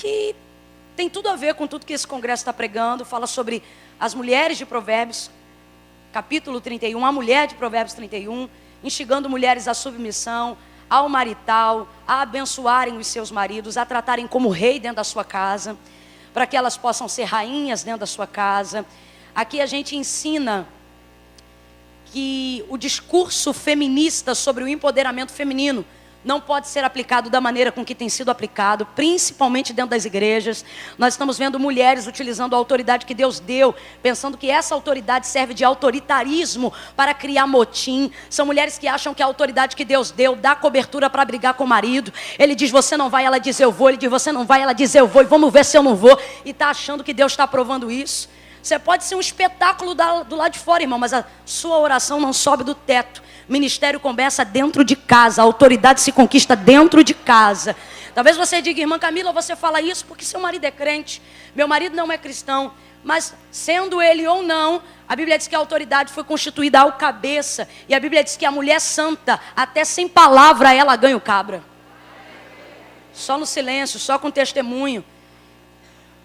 que tem tudo a ver com tudo que esse congresso está pregando. Fala sobre as mulheres de Provérbios, capítulo 31, a mulher de Provérbios 31, instigando mulheres à submissão, ao marital, a abençoarem os seus maridos, a tratarem como rei dentro da sua casa, para que elas possam ser rainhas dentro da sua casa. Aqui a gente ensina que o discurso feminista sobre o empoderamento feminino não pode ser aplicado da maneira com que tem sido aplicado, principalmente dentro das igrejas. Nós estamos vendo mulheres utilizando a autoridade que Deus deu, pensando que essa autoridade serve de autoritarismo para criar motim. São mulheres que acham que a autoridade que Deus deu dá cobertura para brigar com o marido. Ele diz, você não vai, ela diz, eu vou. Ele diz, você não vai, ela diz, eu vou. E vamos ver se eu não vou. E está achando que Deus está aprovando isso. Você pode ser um espetáculo do lado de fora, irmão, mas a sua oração não sobe do teto. Ministério começa dentro de casa, a autoridade se conquista dentro de casa. Talvez você diga, irmã Camila, você fala isso porque seu marido é crente. Meu marido não é cristão, mas sendo ele ou não, a Bíblia diz que a autoridade foi constituída ao cabeça. E a Bíblia diz que a mulher santa, até sem palavra, ela ganha o cabra. Só no silêncio, só com testemunho.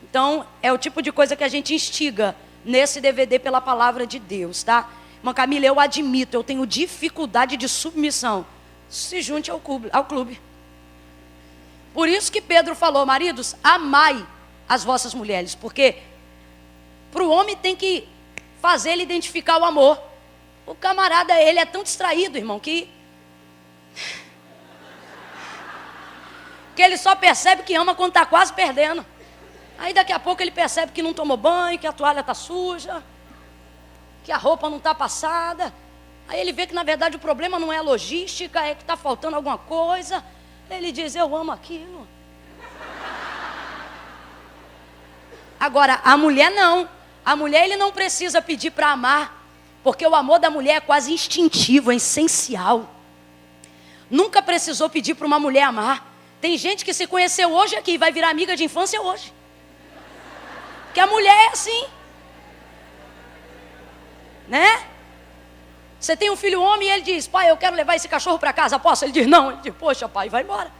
Então, é o tipo de coisa que a gente instiga nesse DVD pela palavra de Deus, tá? Irmã Camila, eu admito, eu tenho dificuldade de submissão. Se junte ao clube. Por isso que Pedro falou, maridos, amai as vossas mulheres. Porque para o homem tem que fazer ele identificar o amor. O camarada, ele é tão distraído, irmão, que ele só percebe que ama quando está quase perdendo. Aí daqui a pouco ele percebe que não tomou banho, que a toalha está suja, que a roupa não está passada. Aí ele vê que na verdade o problema não é a logística, é que está faltando alguma coisa. Ele diz, eu amo aquilo. Agora, a mulher não. A mulher ele não precisa pedir para amar, porque o amor da mulher é quase instintivo, é essencial. Nunca precisou pedir para uma mulher amar. Tem gente que se conheceu hoje aqui e vai virar amiga de infância hoje. Que a mulher é assim, né? Você tem um filho homem e ele diz, pai, eu quero levar esse cachorro para casa, posso? Ele diz, não. Ele diz, poxa, pai, vai embora.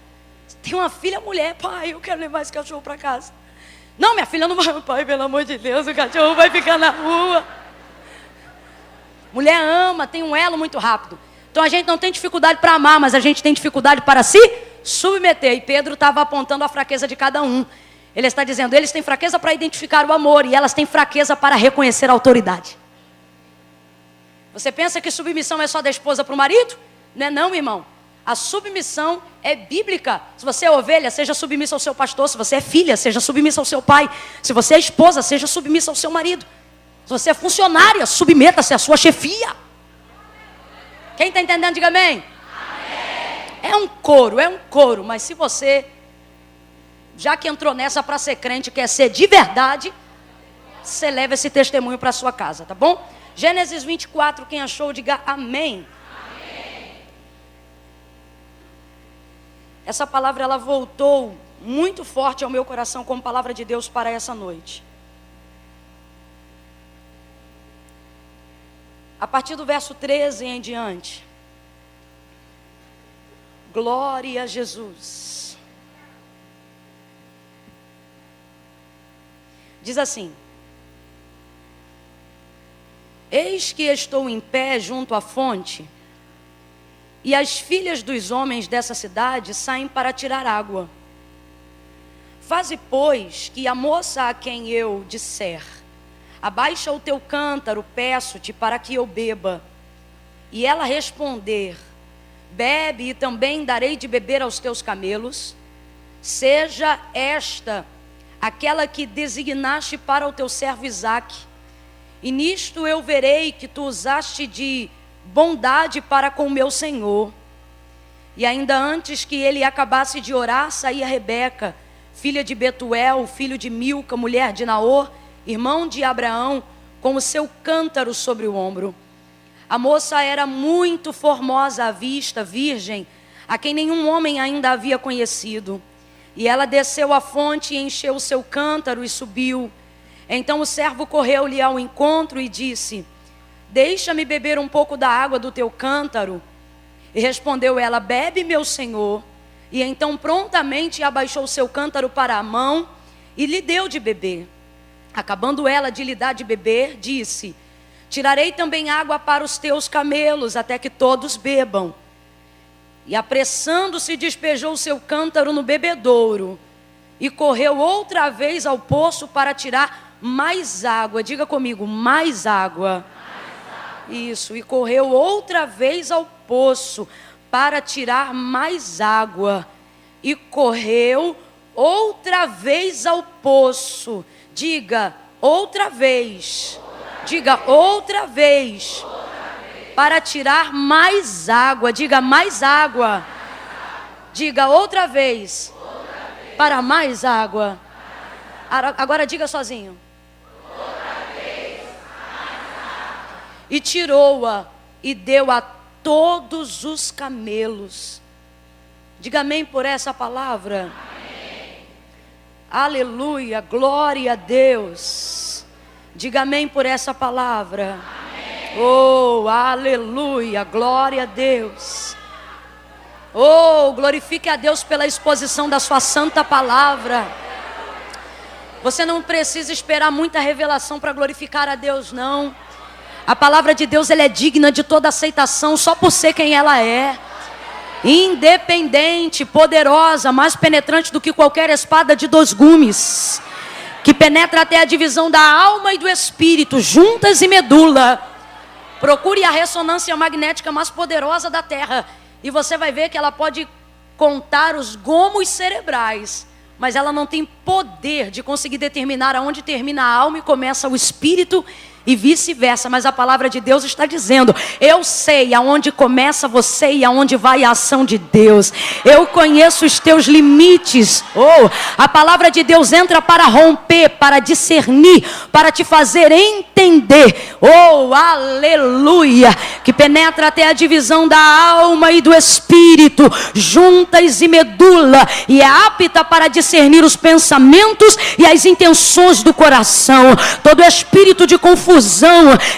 Você tem uma filha mulher, pai, eu quero levar esse cachorro para casa. Não, minha filha não vai, pai, pelo amor de Deus, o cachorro vai ficar na rua. Mulher ama, tem um elo muito rápido. Então a gente não tem dificuldade para amar, mas a gente tem dificuldade para se submeter. E Pedro estava apontando a fraqueza de cada um. Ele está dizendo, eles têm fraqueza para identificar o amor e elas têm fraqueza para reconhecer a autoridade. Você pensa que submissão é só da esposa para o marido? Não é não, irmão. A submissão é bíblica. Se você é ovelha, seja submissa ao seu pastor. Se você é filha, seja submissa ao seu pai. Se você é esposa, seja submissa ao seu marido. Se você é funcionária, submeta-se à sua chefia. Quem está entendendo, diga amém. Amém. É um coro, mas se você, já que entrou nessa para ser crente, quer ser de verdade, você leva esse testemunho para a sua casa, tá bom? Gênesis 24, quem achou, diga amém. Amém. Essa palavra, ela voltou muito forte ao meu coração como palavra de Deus para essa noite. A partir do verso 13 em diante. Glória a Jesus. Diz assim: eis que estou em pé junto à fonte, e as filhas dos homens dessa cidade saem para tirar água. Faze, pois, que a moça a quem eu disser, abaixa o teu cântaro, peço-te, para que eu beba, e ela responder, bebe, e também darei de beber aos teus camelos, seja esta aquela que designaste para o teu servo Isaque, e nisto eu verei que tu usaste de bondade para com o meu senhor. E ainda antes que ele acabasse de orar, saía Rebeca, filha de Betuel, filho de Milca, mulher de Naor, irmão de Abraão, com o seu cântaro sobre o ombro. A moça era muito formosa à vista, virgem, a quem nenhum homem ainda havia conhecido. E ela desceu à fonte e encheu o seu cântaro e subiu. Então o servo correu-lhe ao encontro e disse, deixa-me beber um pouco da água do teu cântaro. E respondeu ela, bebe, meu senhor. E então prontamente abaixou o seu cântaro para a mão e lhe deu de beber. Acabando ela de lhe dar de beber, disse: tirarei também água para os teus camelos, até que todos bebam. E apressando-se, despejou o seu cântaro no bebedouro e correu outra vez ao poço para tirar mais água. Diga comigo, mais água. Isso, e correu outra vez ao poço para tirar mais água. E correu outra vez ao poço. Diga, outra vez. Diga, outra vez. Para tirar mais água. Diga, mais água. Diga, outra vez. Para mais água. Agora diga sozinho. E tirou-a e deu a todos os camelos. Diga amém por essa palavra. Amém. Aleluia, glória a Deus. Diga amém por essa palavra. Amém. Oh, aleluia, glória a Deus. Oh, glorifique a Deus pela exposição da sua santa palavra. Você não precisa esperar muita revelação para glorificar a Deus, não. A palavra de Deus, ela é digna de toda aceitação só por ser quem ela é. Independente, poderosa, mais penetrante do que qualquer espada de 2 gumes, que penetra até a divisão da alma e do espírito, juntas e medula. Procure a ressonância magnética mais poderosa da terra e você vai ver que ela pode contar os gomos cerebrais, mas ela não tem poder de conseguir determinar aonde termina a alma e começa o espírito, e vice-versa. Mas a palavra de Deus está dizendo: eu sei aonde começa você e aonde vai a ação de Deus. Eu conheço os teus limites. Oh, a palavra de Deus entra para romper, para discernir, para te fazer entender. Oh, aleluia, que penetra até a divisão da alma e do espírito, juntas e medula, e é apta para discernir os pensamentos e as intenções do coração. Todo espírito de confusão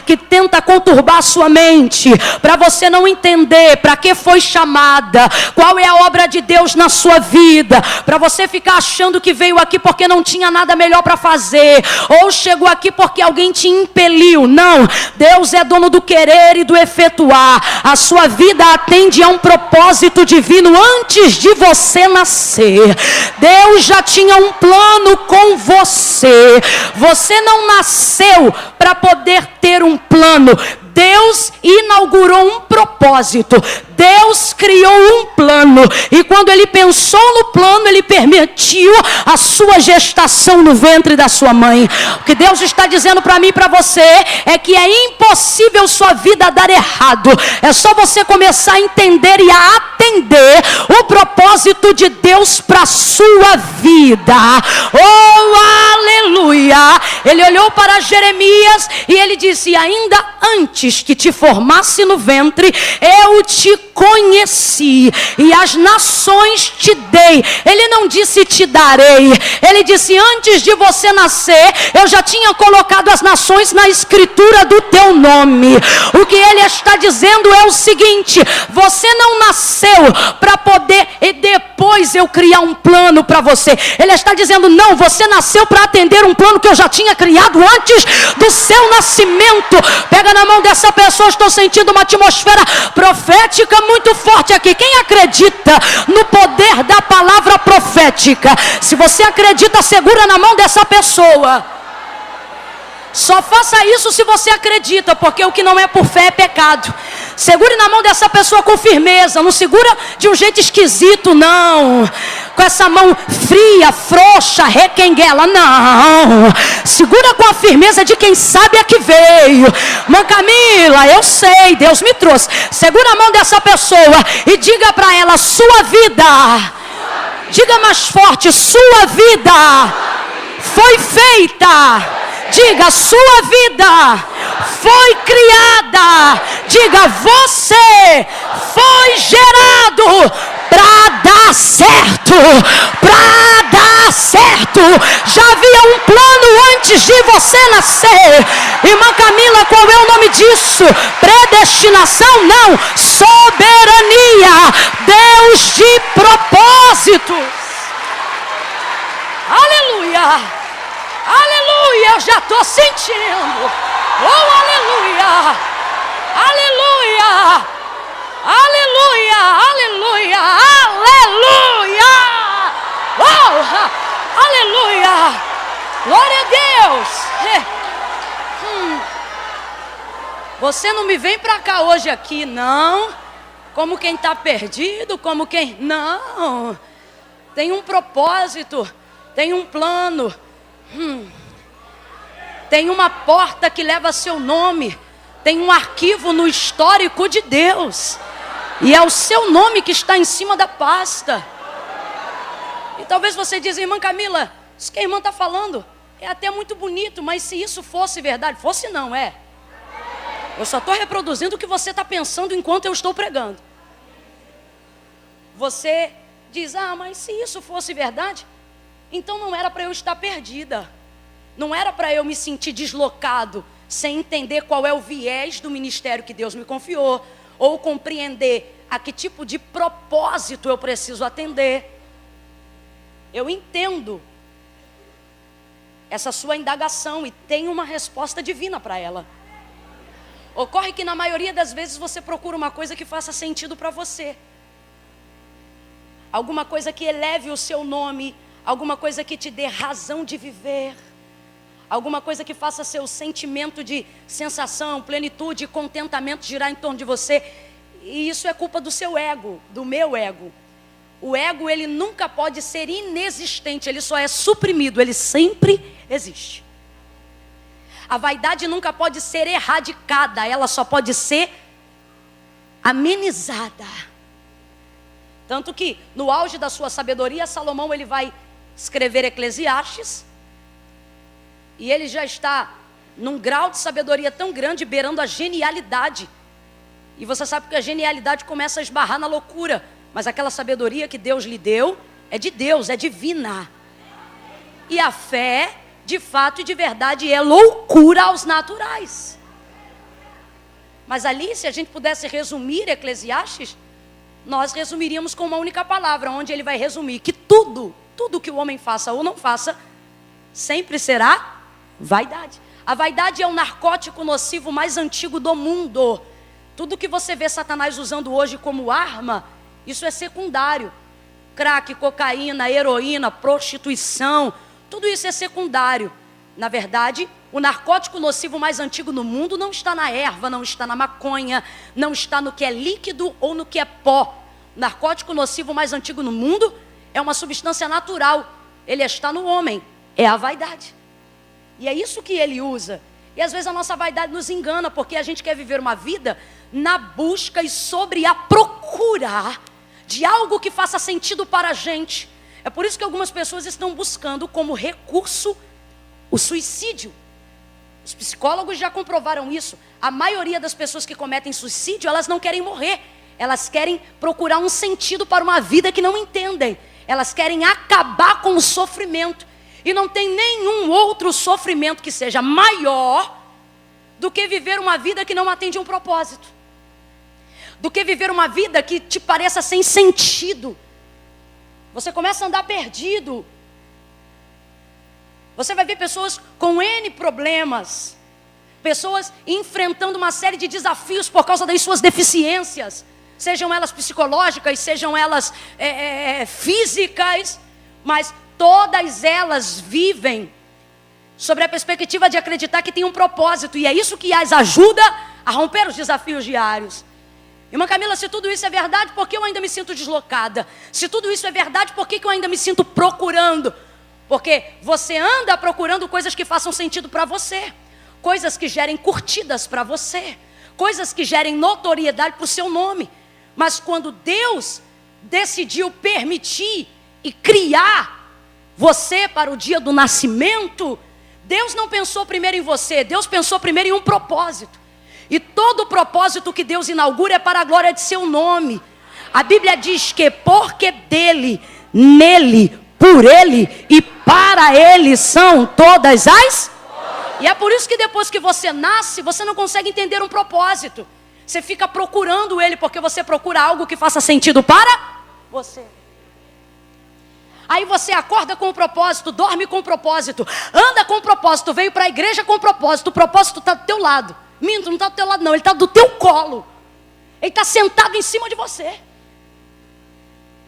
que tenta conturbar a sua mente, para você não entender para que foi chamada, qual é a obra de Deus na sua vida, para você ficar achando que veio aqui porque não tinha nada melhor para fazer, ou chegou aqui porque alguém te impeliu. Não, Deus é dono do querer e do efetuar. A sua vida atende a um propósito divino antes de você nascer. Deus já tinha um plano com você. Você não nasceu para poder ter um plano. Deus inaugurou um propósito. Deus criou um plano. E quando Ele pensou no plano, Ele permitiu a sua gestação no ventre da sua mãe. O que Deus está dizendo para mim e para você é que é impossível sua vida dar errado. É só você começar a entender e a atender o propósito de Deus para a sua vida. Oh, aleluia! Ele olhou para Jeremias e ele disse: ainda antes que te formasse no ventre, eu te conheci e as nações te dei. Ele não disse te darei, ele disse: antes de você nascer, eu já tinha colocado as nações na escritura do teu nome. O que ele está dizendo é o seguinte: você não nasceu para poder e depois eu criar um plano para você. Ele está dizendo: não, você nasceu para atender um plano que eu já tinha criado antes do seu nascimento. Pega na mão dessa pessoa, estou sentindo uma atmosfera profética muito forte aqui. Quem acredita no poder da palavra profética? Se você acredita, segura na mão dessa pessoa. Só faça isso se você acredita, porque o que não é por fé é pecado. Segure na mão dessa pessoa com firmeza. Não segura de um jeito esquisito, não. Com essa mão fria, frouxa, requenguela, não. Segura com a firmeza de quem sabe a que veio. Mãe Camila, eu sei, Deus me trouxe. Segura a mão dessa pessoa e diga para ela: sua vida. Diga mais forte: sua vida foi feita. Diga: sua vida foi criada. Diga: você foi gerado para dar certo, para dar certo. Já havia um plano antes de você nascer. Irmã Camila, qual é o nome disso? Predestinação? Não, soberania. Deus de propósitos. Aleluia. Aleluia, eu já estou sentindo. Oh, aleluia. Aleluia. Aleluia, aleluia, aleluia. Oh, aleluia. Glória a Deus. Você não me vem para cá hoje aqui, não, como quem está perdido, como quem... Não. Tem um propósito, tem um plano. Tem uma porta que leva seu nome. Tem um arquivo no histórico de Deus. E é o seu nome que está em cima da pasta. E talvez você diga, irmã Camila, isso que a irmã está falando é até muito bonito, mas se isso fosse verdade, fosse não, é. Eu só estou reproduzindo o que você está pensando enquanto eu estou pregando. Você diz, mas se isso fosse verdade, então não era para eu estar perdida. Não era para eu me sentir deslocado, sem entender qual é o viés do ministério que Deus me confiou, ou compreender a que tipo de propósito eu preciso atender. Eu entendo essa sua indagação e tenho uma resposta divina para ela. Ocorre que na maioria das vezes você procura uma coisa que faça sentido para você. Alguma coisa que eleve o seu nome, alguma coisa que te dê razão de viver. Alguma coisa que faça seu sentimento de sensação, plenitude e contentamento girar em torno de você. E isso é culpa do seu ego, do meu ego. O ego, ele nunca pode ser inexistente, ele só é suprimido, ele sempre existe. A vaidade nunca pode ser erradicada, ela só pode ser amenizada. Tanto que, no auge da sua sabedoria, Salomão ele vai escrever Eclesiastes. E ele já está num grau de sabedoria tão grande, beirando a genialidade. E você sabe que a genialidade começa a esbarrar na loucura. Mas aquela sabedoria que Deus lhe deu é de Deus, é divina. E a fé, de fato e de verdade, é loucura aos naturais. Mas ali, se a gente pudesse resumir Eclesiastes, nós resumiríamos com uma única palavra, onde ele vai resumir que tudo que o homem faça ou não faça, sempre será vaidade. A vaidade é o narcótico nocivo mais antigo do mundo. Tudo que você vê Satanás usando hoje como arma, isso é secundário. Crack, cocaína, heroína, prostituição, tudo isso é secundário. Na verdade, o narcótico nocivo mais antigo no mundo não está na erva, não está na maconha, não está no que é líquido ou no que é pó. O narcótico nocivo mais antigo no mundo é uma substância natural. Ele está no homem, é a vaidade. E é isso que ele usa. E às vezes a nossa vaidade nos engana, porque a gente quer viver uma vida na busca e sobre a procura de algo que faça sentido para a gente. É por isso que algumas pessoas estão buscando como recurso o suicídio. Os psicólogos já comprovaram isso. A maioria das pessoas que cometem suicídio, elas não querem morrer. Elas querem procurar um sentido para uma vida que não entendem. Elas querem acabar com o sofrimento. E não tem nenhum outro sofrimento que seja maior do que viver uma vida que não atende um propósito. Do que viver uma vida que te pareça sem sentido. Você começa a andar perdido. Você vai ver pessoas com N problemas. Pessoas enfrentando uma série de desafios por causa das suas deficiências. Sejam elas psicológicas, sejam elas físicas. Mas todas elas vivem sobre a perspectiva de acreditar que tem um propósito. E é isso que as ajuda a romper os desafios diários. Irmã Camila, se tudo isso é verdade, por que eu ainda me sinto deslocada? Se tudo isso é verdade, por que eu ainda me sinto procurando? Porque você anda procurando coisas que façam sentido para você. Coisas que gerem curtidas para você. Coisas que gerem notoriedade para o seu nome. Mas quando Deus decidiu permitir e criar você para o dia do nascimento, Deus não pensou primeiro em você, Deus pensou primeiro em um propósito. E todo o propósito que Deus inaugura é para a glória de seu nome. A Bíblia diz que porque dele, nele, por ele e para ele são todas as... E é por isso que depois que você nasce, você não consegue entender um propósito. Você fica procurando ele, porque você procura algo que faça sentido para você. Aí você acorda com um propósito, dorme com um propósito, anda com um propósito, veio para a igreja com um propósito. O propósito está do teu lado. Minto, não está do teu lado não, ele está do teu colo. Ele está sentado em cima de você.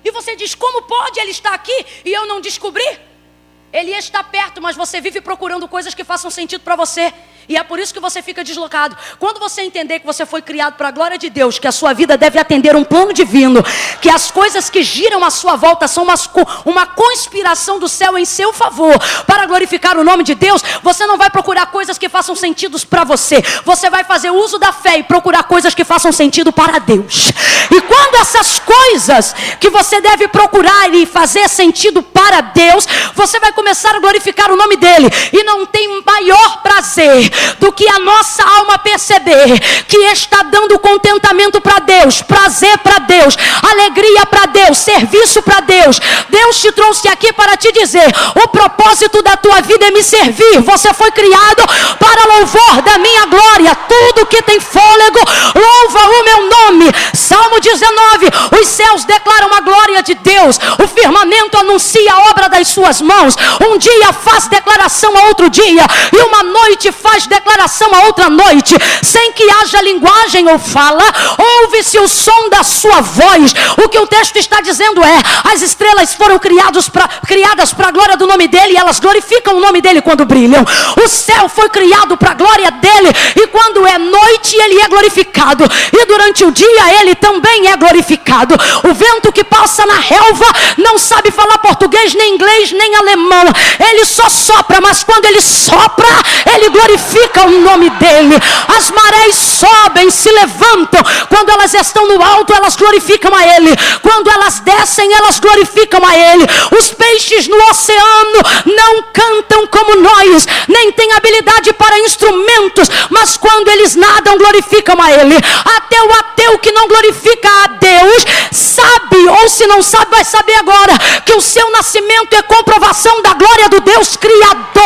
E você diz, como pode ele estar aqui e eu não descobrir? Ele está perto, mas você vive procurando coisas que façam sentido para você. E é por isso que você fica deslocado. Quando você entender que você foi criado para a glória de Deus, que a sua vida deve atender um plano divino, que as coisas que giram à sua volta são uma conspiração do céu em seu favor, para glorificar o nome de Deus, você não vai procurar coisas que façam sentido para você. Você vai fazer uso da fé e procurar coisas que façam sentido para Deus. E quando essas coisas que você deve procurar e fazer sentido para Deus, você vai começar a glorificar o nome dele. E não tem maior prazer do que a nossa alma perceber que está dando contentamento para Deus, prazer para Deus, alegria para Deus, serviço para Deus. Deus te trouxe aqui para te dizer, o propósito da tua vida é me servir. Você foi criado para louvor da minha glória. Tudo que tem fôlego, louva o meu nome. Salmo 19, os céus declaram a glória de Deus, o firmamento anuncia a obra das suas mãos. Um dia faz declaração a outro dia, e uma noite faz declaração a outra noite, sem que haja linguagem ou fala, ouve-se o som da sua voz. O que o texto está dizendo é, as estrelas foram criadas para a glória do nome dele, e elas glorificam o nome dele quando brilham. O céu foi criado para a glória dele, e quando é noite ele é glorificado, e durante o dia ele também é glorificado. O vento que passa na relva não sabe falar português, nem inglês, nem alemão. Ele só sopra, mas quando ele sopra, ele glorifica o nome dele. As marés sobem, se levantam. Quando elas estão no alto, elas glorificam a ele. Quando elas descem, elas glorificam a ele. Os peixes no oceano não cantam como nós, nem têm habilidade para instrumentos, mas quando eles nadam, glorificam a ele. Até o ateu que não glorifica a Deus sabe, ou se não sabe, vai saber agora, que o seu nascimento é comprovação da glória do Deus Criador.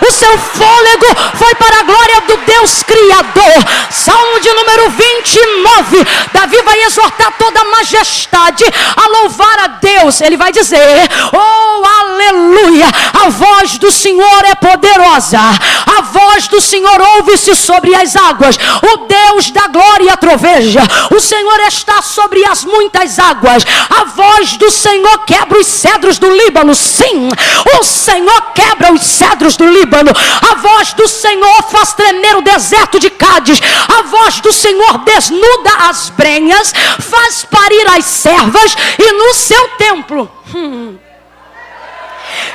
O seu fôlego foi para a glória do Deus Criador. Salmo de número 29, Davi vai exortar toda a majestade a louvar a Deus. Ele vai dizer, oh aleluia, a voz do Senhor é poderosa, a voz do Senhor ouve-se sobre as águas, o Deus da glória troveja, o Senhor está sobre as muitas águas, a voz do Senhor quebra os cedros do Líbano. Sim, o Senhor quebra os cedros do Líbano. A voz do Senhor faz tremer o deserto de Cádiz. A voz do Senhor desnuda as brenhas, faz parir as servas, e no seu templo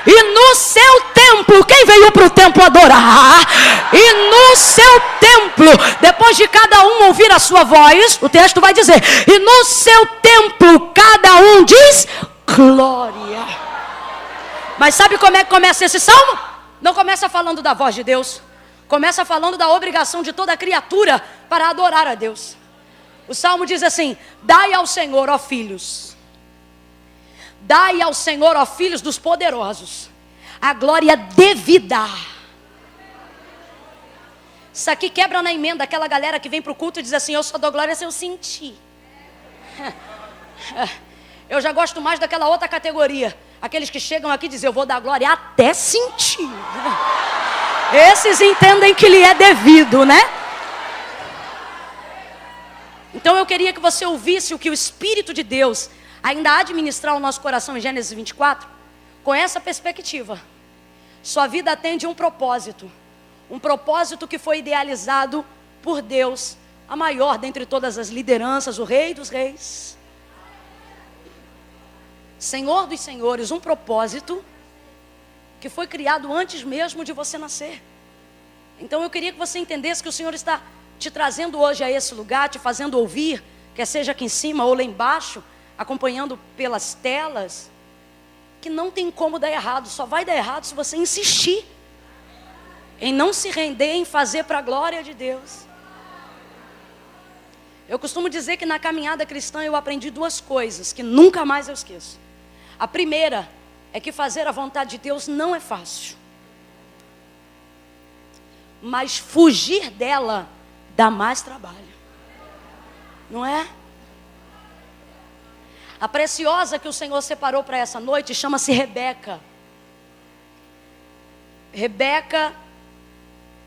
e no seu templo, quem veio para o templo adorar? E no seu templo, depois de cada um ouvir a sua voz, o texto vai dizer, e no seu templo cada um diz glória. Mas sabe como é que começa esse salmo? Não começa falando da voz de Deus, começa falando da obrigação de toda criatura para adorar a Deus. O salmo diz assim, dai ao Senhor, ó filhos, dai ao Senhor, ó filhos dos poderosos, a glória devida. Isso aqui quebra na emenda aquela galera que vem para o culto e diz assim, eu só dou glória se eu sentir. Eu já gosto mais daquela outra categoria, aqueles que chegam aqui e dizem, eu vou dar glória até sentir. Esses entendem que lhe é devido, né? Então eu queria que você ouvisse o que o Espírito de Deus ainda há de ministrar o nosso coração em Gênesis 24, com essa perspectiva. Sua vida atende um propósito que foi idealizado por Deus, a maior dentre todas as lideranças, o Rei dos Reis, Senhor dos Senhores, um propósito que foi criado antes mesmo de você nascer. Então eu queria que você entendesse que o Senhor está te trazendo hoje a esse lugar, te fazendo ouvir, quer seja aqui em cima ou lá embaixo, acompanhando pelas telas, que não tem como dar errado, só vai dar errado se você insistir em não se render, em fazer para a glória de Deus. Eu costumo dizer que na caminhada cristã eu aprendi duas coisas que nunca mais eu esqueço. A primeira é que fazer a vontade de Deus não é fácil. Mas fugir dela dá mais trabalho. Não é? A preciosa que o Senhor separou para essa noite chama-se Rebeca. Rebeca,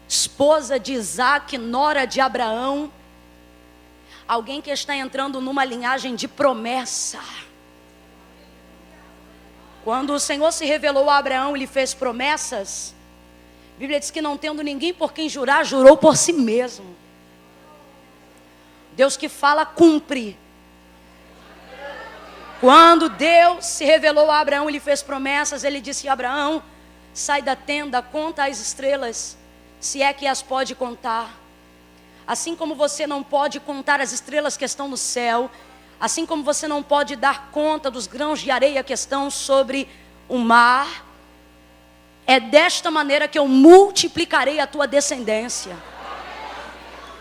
esposa de Isaac, nora de Abraão. Alguém que está entrando numa linhagem de promessa. Quando o Senhor se revelou a Abraão e lhe fez promessas, a Bíblia diz que não tendo ninguém por quem jurar, jurou por si mesmo. Deus que fala, cumpre. Quando Deus se revelou a Abraão e lhe fez promessas, ele disse a Abraão: sai da tenda, conta as estrelas, se é que as pode contar. Assim como você não pode contar as estrelas que estão no céu, assim como você não pode dar conta dos grãos de areia que estão sobre o mar, é desta maneira que eu multiplicarei a tua descendência.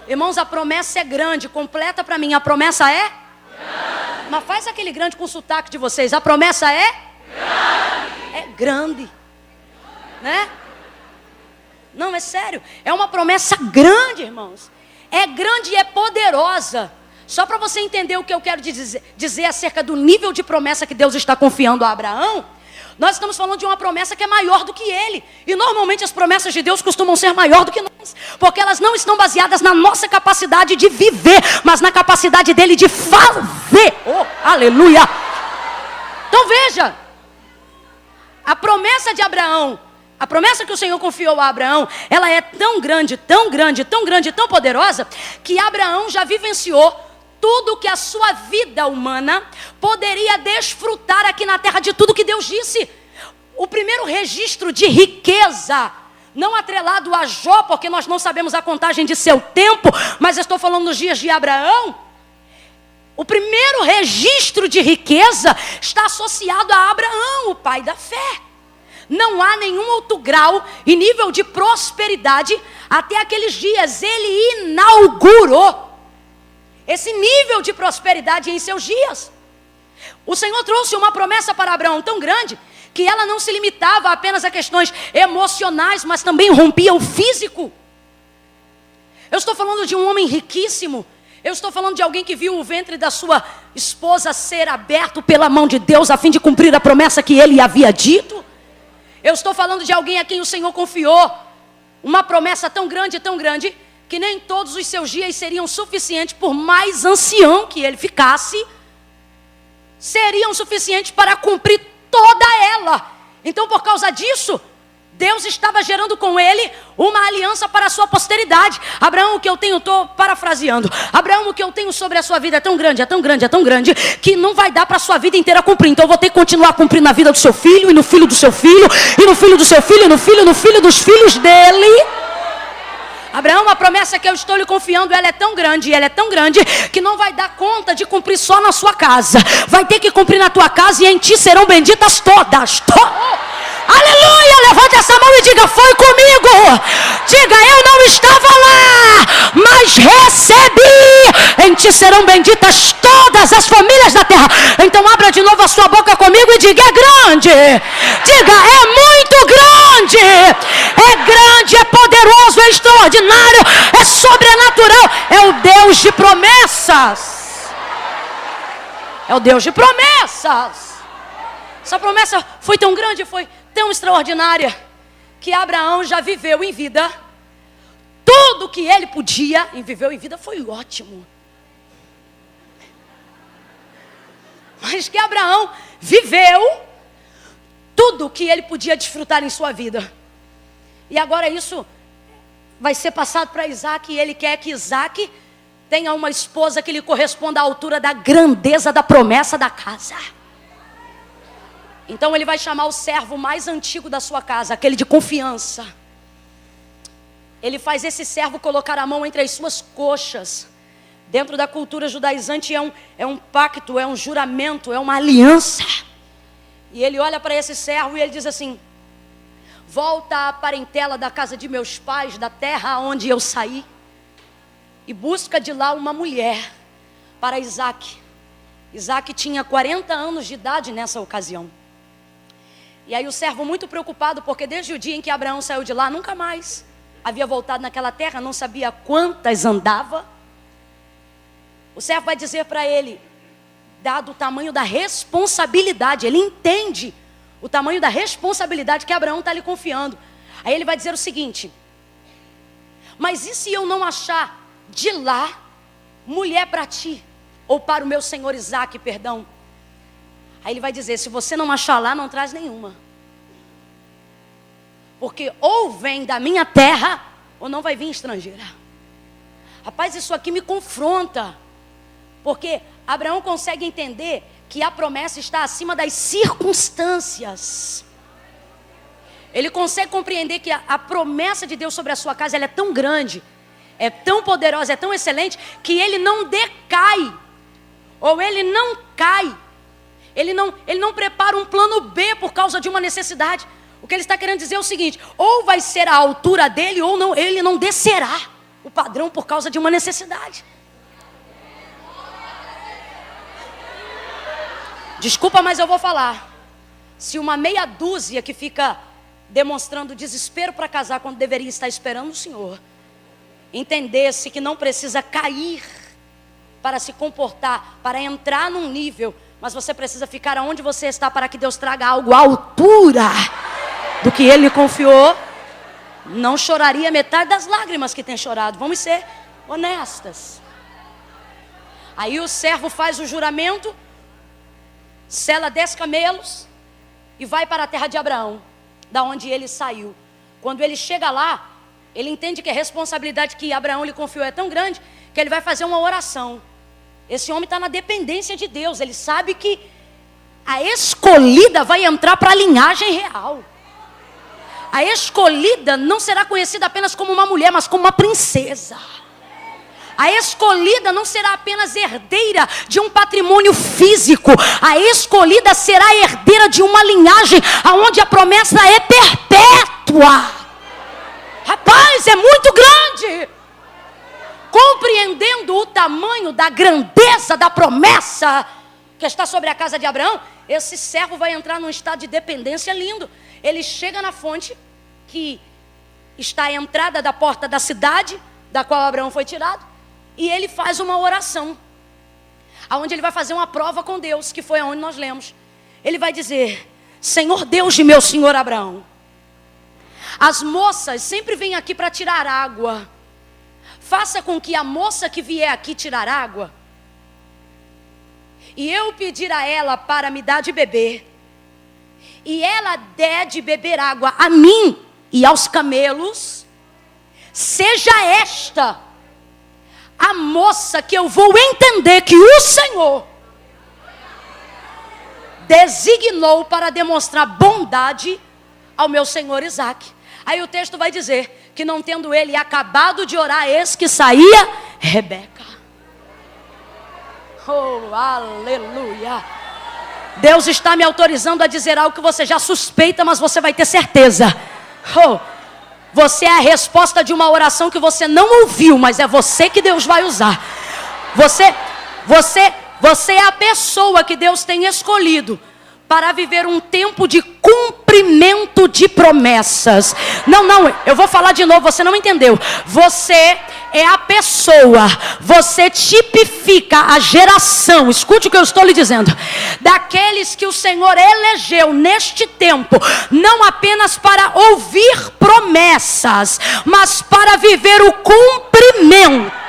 Irmãos, a promessa é grande. Completa para mim, a promessa é? Grande. Mas faz aquele grande com sotaque de vocês. A promessa é? Grande. É grande, né? Não, é sério. É uma promessa grande, irmãos. É grande e é poderosa. Só para você entender o que eu quero dizer acerca do nível de promessa que Deus está confiando a Abraão, nós estamos falando de uma promessa que é maior do que ele. E normalmente as promessas de Deus costumam ser maior do que nós, porque elas não estão baseadas na nossa capacidade de viver, mas na capacidade dele de fazer. Oh, aleluia! Então veja, a promessa de Abraão, a promessa que o Senhor confiou a Abraão, ela é tão grande, tão grande, tão grande, tão poderosa, que Abraão já vivenciou tudo que a sua vida humana poderia desfrutar aqui na terra, de tudo que Deus disse. O primeiro registro de riqueza, não atrelado a Jó, porque nós não sabemos a contagem de seu tempo, mas estou falando nos dias de Abraão. O primeiro registro de riqueza está associado a Abraão, o pai da fé. Não há nenhum outro grau e nível de prosperidade até aqueles dias. Ele inaugurou esse nível de prosperidade em seus dias. O Senhor trouxe uma promessa para Abraão tão grande que ela não se limitava apenas a questões emocionais, mas também rompia o físico. Eu estou falando de um homem riquíssimo. Eu estou falando de alguém que viu o ventre da sua esposa ser aberto pela mão de Deus a fim de cumprir a promessa que ele havia dito. Eu estou falando de alguém a quem o Senhor confiou uma promessa tão grande, que nem todos os seus dias seriam suficientes, por mais ancião que ele ficasse, seriam suficientes para cumprir toda ela. Então, por causa disso, Deus estava gerando com ele uma aliança para a sua posteridade. Abraão, o que eu tenho, estou parafraseando, Abraão, o que eu tenho sobre a sua vida é tão grande, que não vai dar para a sua vida inteira cumprir. Então eu vou ter que continuar cumprindo na vida do seu filho, e no filho do seu filho, e no filho do seu filho, e no filho dos filhos dele. Abraão, a promessa que eu estou lhe confiando, ela é tão grande, que não vai dar conta de cumprir só na sua casa. Vai ter que cumprir na tua casa, e em ti serão benditas todas. Aleluia! Levante essa mão e diga: foi comigo. Diga: eu não estava lá, mas recebi. Em ti serão benditas todas as famílias da terra. Então abra de novo a sua boca comigo e diga: é grande. Diga: é muito grande. É grande, é poderoso, é extraordinário, é sobrenatural. É o Deus de promessas. É o Deus de promessas. Essa promessa foi tão grande, foi tão extraordinária, que Abraão já viveu em vida tudo que ele podia, e viveu em vida foi ótimo. Mas que Abraão viveu tudo que ele podia desfrutar em sua vida. E agora isso vai ser passado para Isaac, e ele quer que Isaac tenha uma esposa que lhe corresponda à altura da grandeza da promessa da casa. Então ele vai chamar o servo mais antigo da sua casa, aquele de confiança. Ele faz esse servo colocar a mão entre as suas coxas. Dentro da cultura judaizante é um pacto, é um juramento, é uma aliança. E ele olha para esse servo e ele diz assim: volta à parentela da casa de meus pais, da terra onde eu saí, e busca de lá uma mulher para Isaac. Isaac tinha 40 anos de idade nessa ocasião. E aí o servo muito preocupado, porque desde o dia em que Abraão saiu de lá, nunca mais havia voltado naquela terra, não sabia quantas andava. O servo vai dizer para ele, dado o tamanho da responsabilidade, ele entende o tamanho da responsabilidade que Abraão está lhe confiando. Aí ele vai dizer o seguinte: mas e se eu não achar de lá mulher para ti, ou para o meu senhor Isaque, perdão? Aí ele vai dizer, se você não achar lá, não traz nenhuma. Porque ou vem da minha terra, ou não vai vir estrangeira. Rapaz, isso aqui me confronta. Porque Abraão consegue entender que a promessa está acima das circunstâncias. Ele consegue compreender que a promessa de Deus sobre a sua casa, ela é tão grande, é tão poderosa, é tão excelente, que ele não decai, ou ele não cai. Ele não prepara um plano B por causa de uma necessidade. O que ele está querendo dizer é o seguinte: ou vai ser a altura dele, ou não, ele não descerá o padrão por causa de uma necessidade. Desculpa, mas eu vou falar. Se uma meia dúzia que fica demonstrando desespero para casar quando deveria estar esperando o Senhor, entendesse que não precisa cair para se comportar, para entrar num nível, mas você precisa ficar onde você está para que Deus traga algo à altura do que Ele confiou, não choraria metade das lágrimas que tem chorado. Vamos ser honestas. Aí o servo faz o juramento, sela 10 camelos e vai para a terra de Abraão, da onde ele saiu. Quando ele chega lá, ele entende que a responsabilidade que Abraão lhe confiou é tão grande, que ele vai fazer uma oração. Esse homem está na dependência de Deus. Ele sabe que a escolhida vai entrar para a linhagem real. A escolhida não será conhecida apenas como uma mulher, mas como uma princesa. A escolhida não será apenas herdeira de um patrimônio físico. A escolhida será herdeira de uma linhagem onde a promessa é perpétua. Rapaz, é muito grande. Compreendendo o tamanho da grandeza da promessa que está sobre a casa de Abraão, esse servo vai entrar num estado de dependência lindo. Ele chega na fonte, que está à entrada da porta da cidade, da qual Abraão foi tirado, e ele faz uma oração, aonde ele vai fazer uma prova com Deus, que foi aonde nós lemos. Ele vai dizer: Senhor Deus de meu senhor Abraão, as moças sempre vêm aqui para tirar água. Faça com que a moça que vier aqui tirar água, e eu pedir a ela para me dar de beber, e ela der de beber água a mim e aos camelos, seja esta a moça que eu vou entender que o Senhor designou para demonstrar bondade ao meu senhor Isaque. Aí o texto vai dizer que, não tendo ele acabado de orar, eis que saía Rebeca. Oh, aleluia. Deus está me autorizando a dizer algo que você já suspeita, mas você vai ter certeza. Oh, você é a resposta de uma oração que você não ouviu, mas é você que Deus vai usar. Você é a pessoa que Deus tem escolhido para viver um tempo de cumprimento de promessas. Não, eu vou falar de novo, você não entendeu. Você é a pessoa, você tipifica a geração, escute o que eu estou lhe dizendo, daqueles que o Senhor elegeu neste tempo, não apenas para ouvir promessas, mas para viver o cumprimento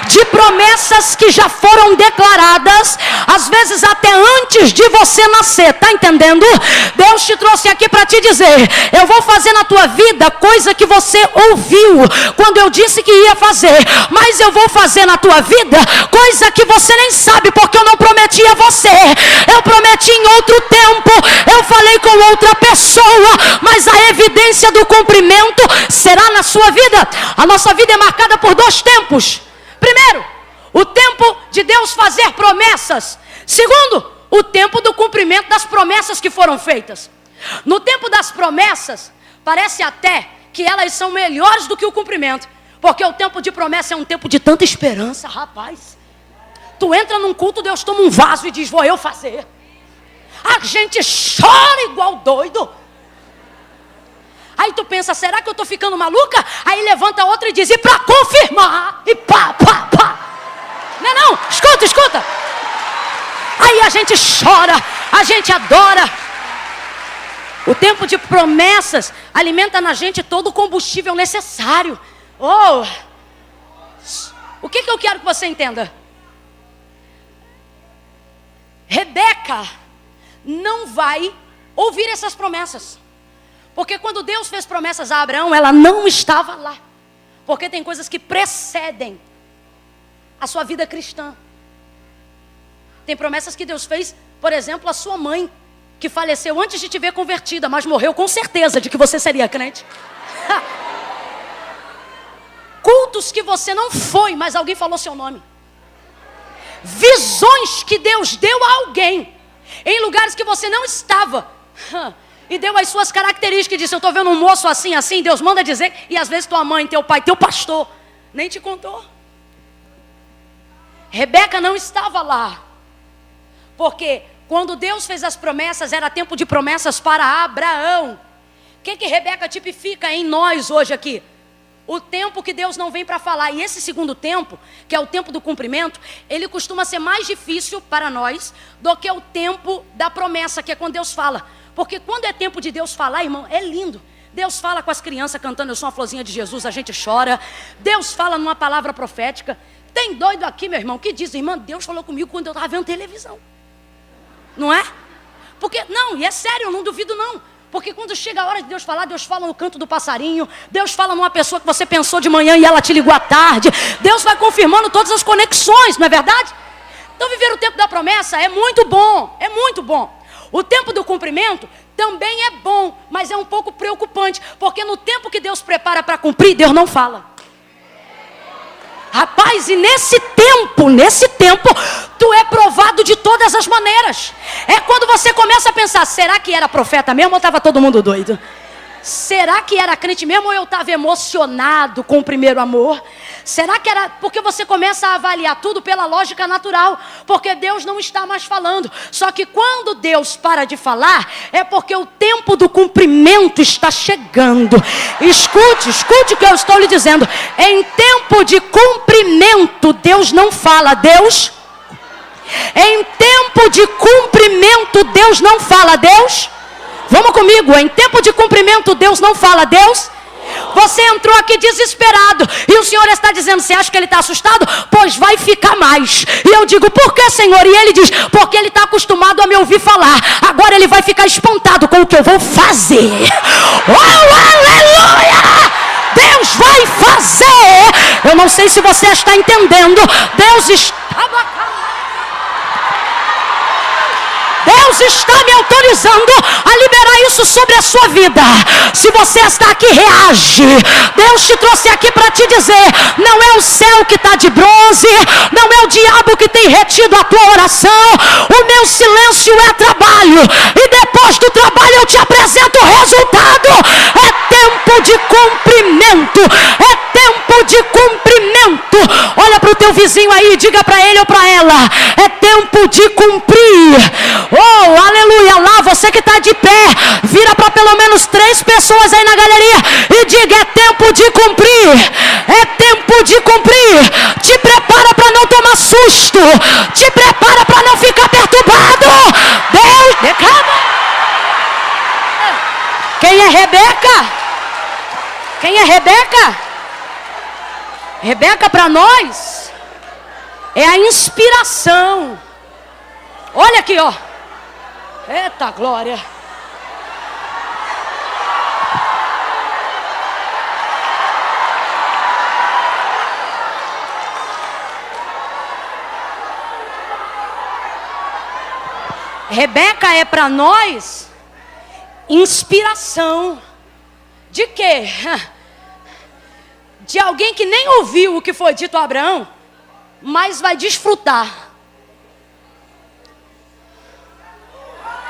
de promessas que já foram declaradas, às vezes até antes de você nascer, tá entendendo? Deus te trouxe aqui para te dizer: eu vou fazer na tua vida coisa que você ouviu quando eu disse que ia fazer, mas eu vou fazer na tua vida coisa que você nem sabe, porque eu não prometi a você, eu prometi em outro tempo, eu falei com outra pessoa, mas a evidência do cumprimento será na sua vida. A nossa vida é marcada por 2 tempos. Primeiro, o tempo de Deus fazer promessas. Segundo, o tempo do cumprimento das promessas que foram feitas. No tempo das promessas, parece até que elas são melhores do que o cumprimento, porque o tempo de promessa é um tempo de tanta esperança, rapaz. Tu entra num culto, Deus toma um vaso e diz, vou eu fazer. A gente chora igual doido. Aí tu pensa, será que eu estou ficando maluca? Aí levanta outra e diz, e para confirmar, e pá, pá, pá. Não, escuta. Aí a gente chora, a gente adora. O tempo de promessas alimenta na gente todo o combustível necessário. O que eu quero que você entenda? Rebeca não vai ouvir essas promessas. Porque quando Deus fez promessas a Abraão, ela não estava lá. Porque tem coisas que precedem a sua vida cristã. Tem promessas que Deus fez, por exemplo, a sua mãe, que faleceu antes de te ver convertida, mas morreu com certeza de que você seria crente. Cultos que você não foi, mas alguém falou seu nome. Visões que Deus deu a alguém, em lugares que você não estava. E deu as suas características e disse, eu estou vendo um moço assim, assim, Deus manda dizer. E às vezes tua mãe, teu pai, teu pastor, nem te contou. Rebeca não estava lá. Porque quando Deus fez as promessas, era tempo de promessas para Abraão. O que Rebeca tipifica em nós hoje aqui? O tempo que Deus não vem para falar. E esse segundo tempo, que é o tempo do cumprimento, ele costuma ser mais difícil para nós do que o tempo da promessa, que é quando Deus fala. Porque quando é tempo de Deus falar, irmão, é lindo. Deus fala com as crianças cantando, eu sou uma florzinha de Jesus, a gente chora. Deus fala numa palavra profética. Tem doido aqui, meu irmão, que diz, irmã, Deus falou comigo quando eu estava vendo televisão. Não é? Porque, não, e é sério, eu não duvido não. Porque quando chega a hora de Deus falar, Deus fala no canto do passarinho. Deus fala numa pessoa que você pensou de manhã e ela te ligou à tarde. Deus vai confirmando todas as conexões, não é verdade? Então viver o tempo da promessa é muito bom, é muito bom. O tempo do cumprimento também é bom, mas é um pouco preocupante. Porque no tempo que Deus prepara para cumprir, Deus não fala. Rapaz, e nesse tempo, tu é provado de todas as maneiras. É quando você começa a pensar, será que era profeta mesmo ou estava todo mundo doido? Será que era crente mesmo ou eu estava emocionado com o primeiro amor? Será que era... Porque você começa a avaliar tudo pela lógica natural. Porque Deus não está mais falando. Só que quando Deus para de falar, é porque o tempo do cumprimento está chegando. Escute o que eu estou lhe dizendo. Em tempo de cumprimento, Deus não fala, Deus... Em tempo de cumprimento, Deus não fala, Deus... Vamos comigo, em tempo de cumprimento, Deus não fala, Deus... Você entrou aqui desesperado e o Senhor está dizendo, você acha que Ele está assustado? Pois vai ficar mais. E eu digo, por que, Senhor? E Ele diz, porque Ele está acostumado a me ouvir falar. Agora Ele vai ficar espantado com o que eu vou fazer. Oh, aleluia! Deus vai fazer. Eu não sei se você está entendendo. Deus está me autorizando a liberar isso sobre a sua vida. Se você está aqui, reage. Deus te trouxe aqui para te dizer, não é o céu que está de bronze, não é o diabo que tem retido a tua oração. O meu silêncio é trabalho, e depois do trabalho eu te apresento o resultado. É tempo de cumprimento. É tempo de cumprimento. Olha para o teu vizinho aí e diga para ele ou para ela, é tempo de cumprir. Oh, aleluia, lá você que está de pé, vira para pelo menos 3 pessoas aí na galeria e diga, é tempo de cumprir. É tempo de cumprir. Te prepara para não tomar susto. Te prepara para não ficar perturbado. Deus, decama. Quem é Rebeca? Quem é Rebeca? Rebeca para nós é a inspiração. Olha aqui, ó. Eita glória. Rebeca é para nós inspiração. De quê? De alguém que nem ouviu o que foi dito a Abraão, mas vai desfrutar.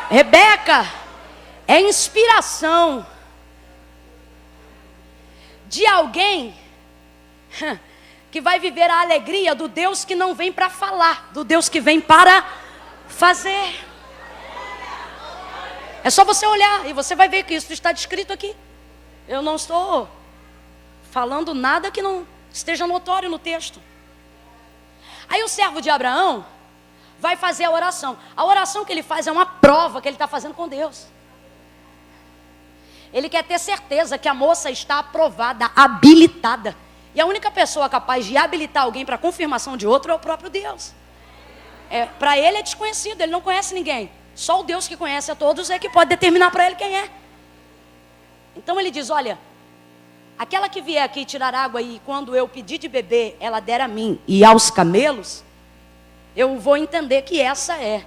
Rebeca é inspiração de alguém que vai viver a alegria do Deus que não vem para falar, do Deus que vem para fazer. É só você olhar e você vai ver que isso está descrito aqui. Eu não estou falando nada que não esteja notório no texto. Aí o servo de Abraão vai fazer a oração. A oração que ele faz é uma prova que ele está fazendo com Deus. Ele quer ter certeza que a moça está aprovada, habilitada. E a única pessoa capaz de habilitar alguém para a confirmação de outro é o próprio Deus. Para ele é desconhecido, ele não conhece ninguém. Só o Deus que conhece a todos é que pode determinar para ele quem é. Então ele diz, olha, aquela que vier aqui tirar água e quando eu pedir de beber, ela der a mim e aos camelos, eu vou entender que essa é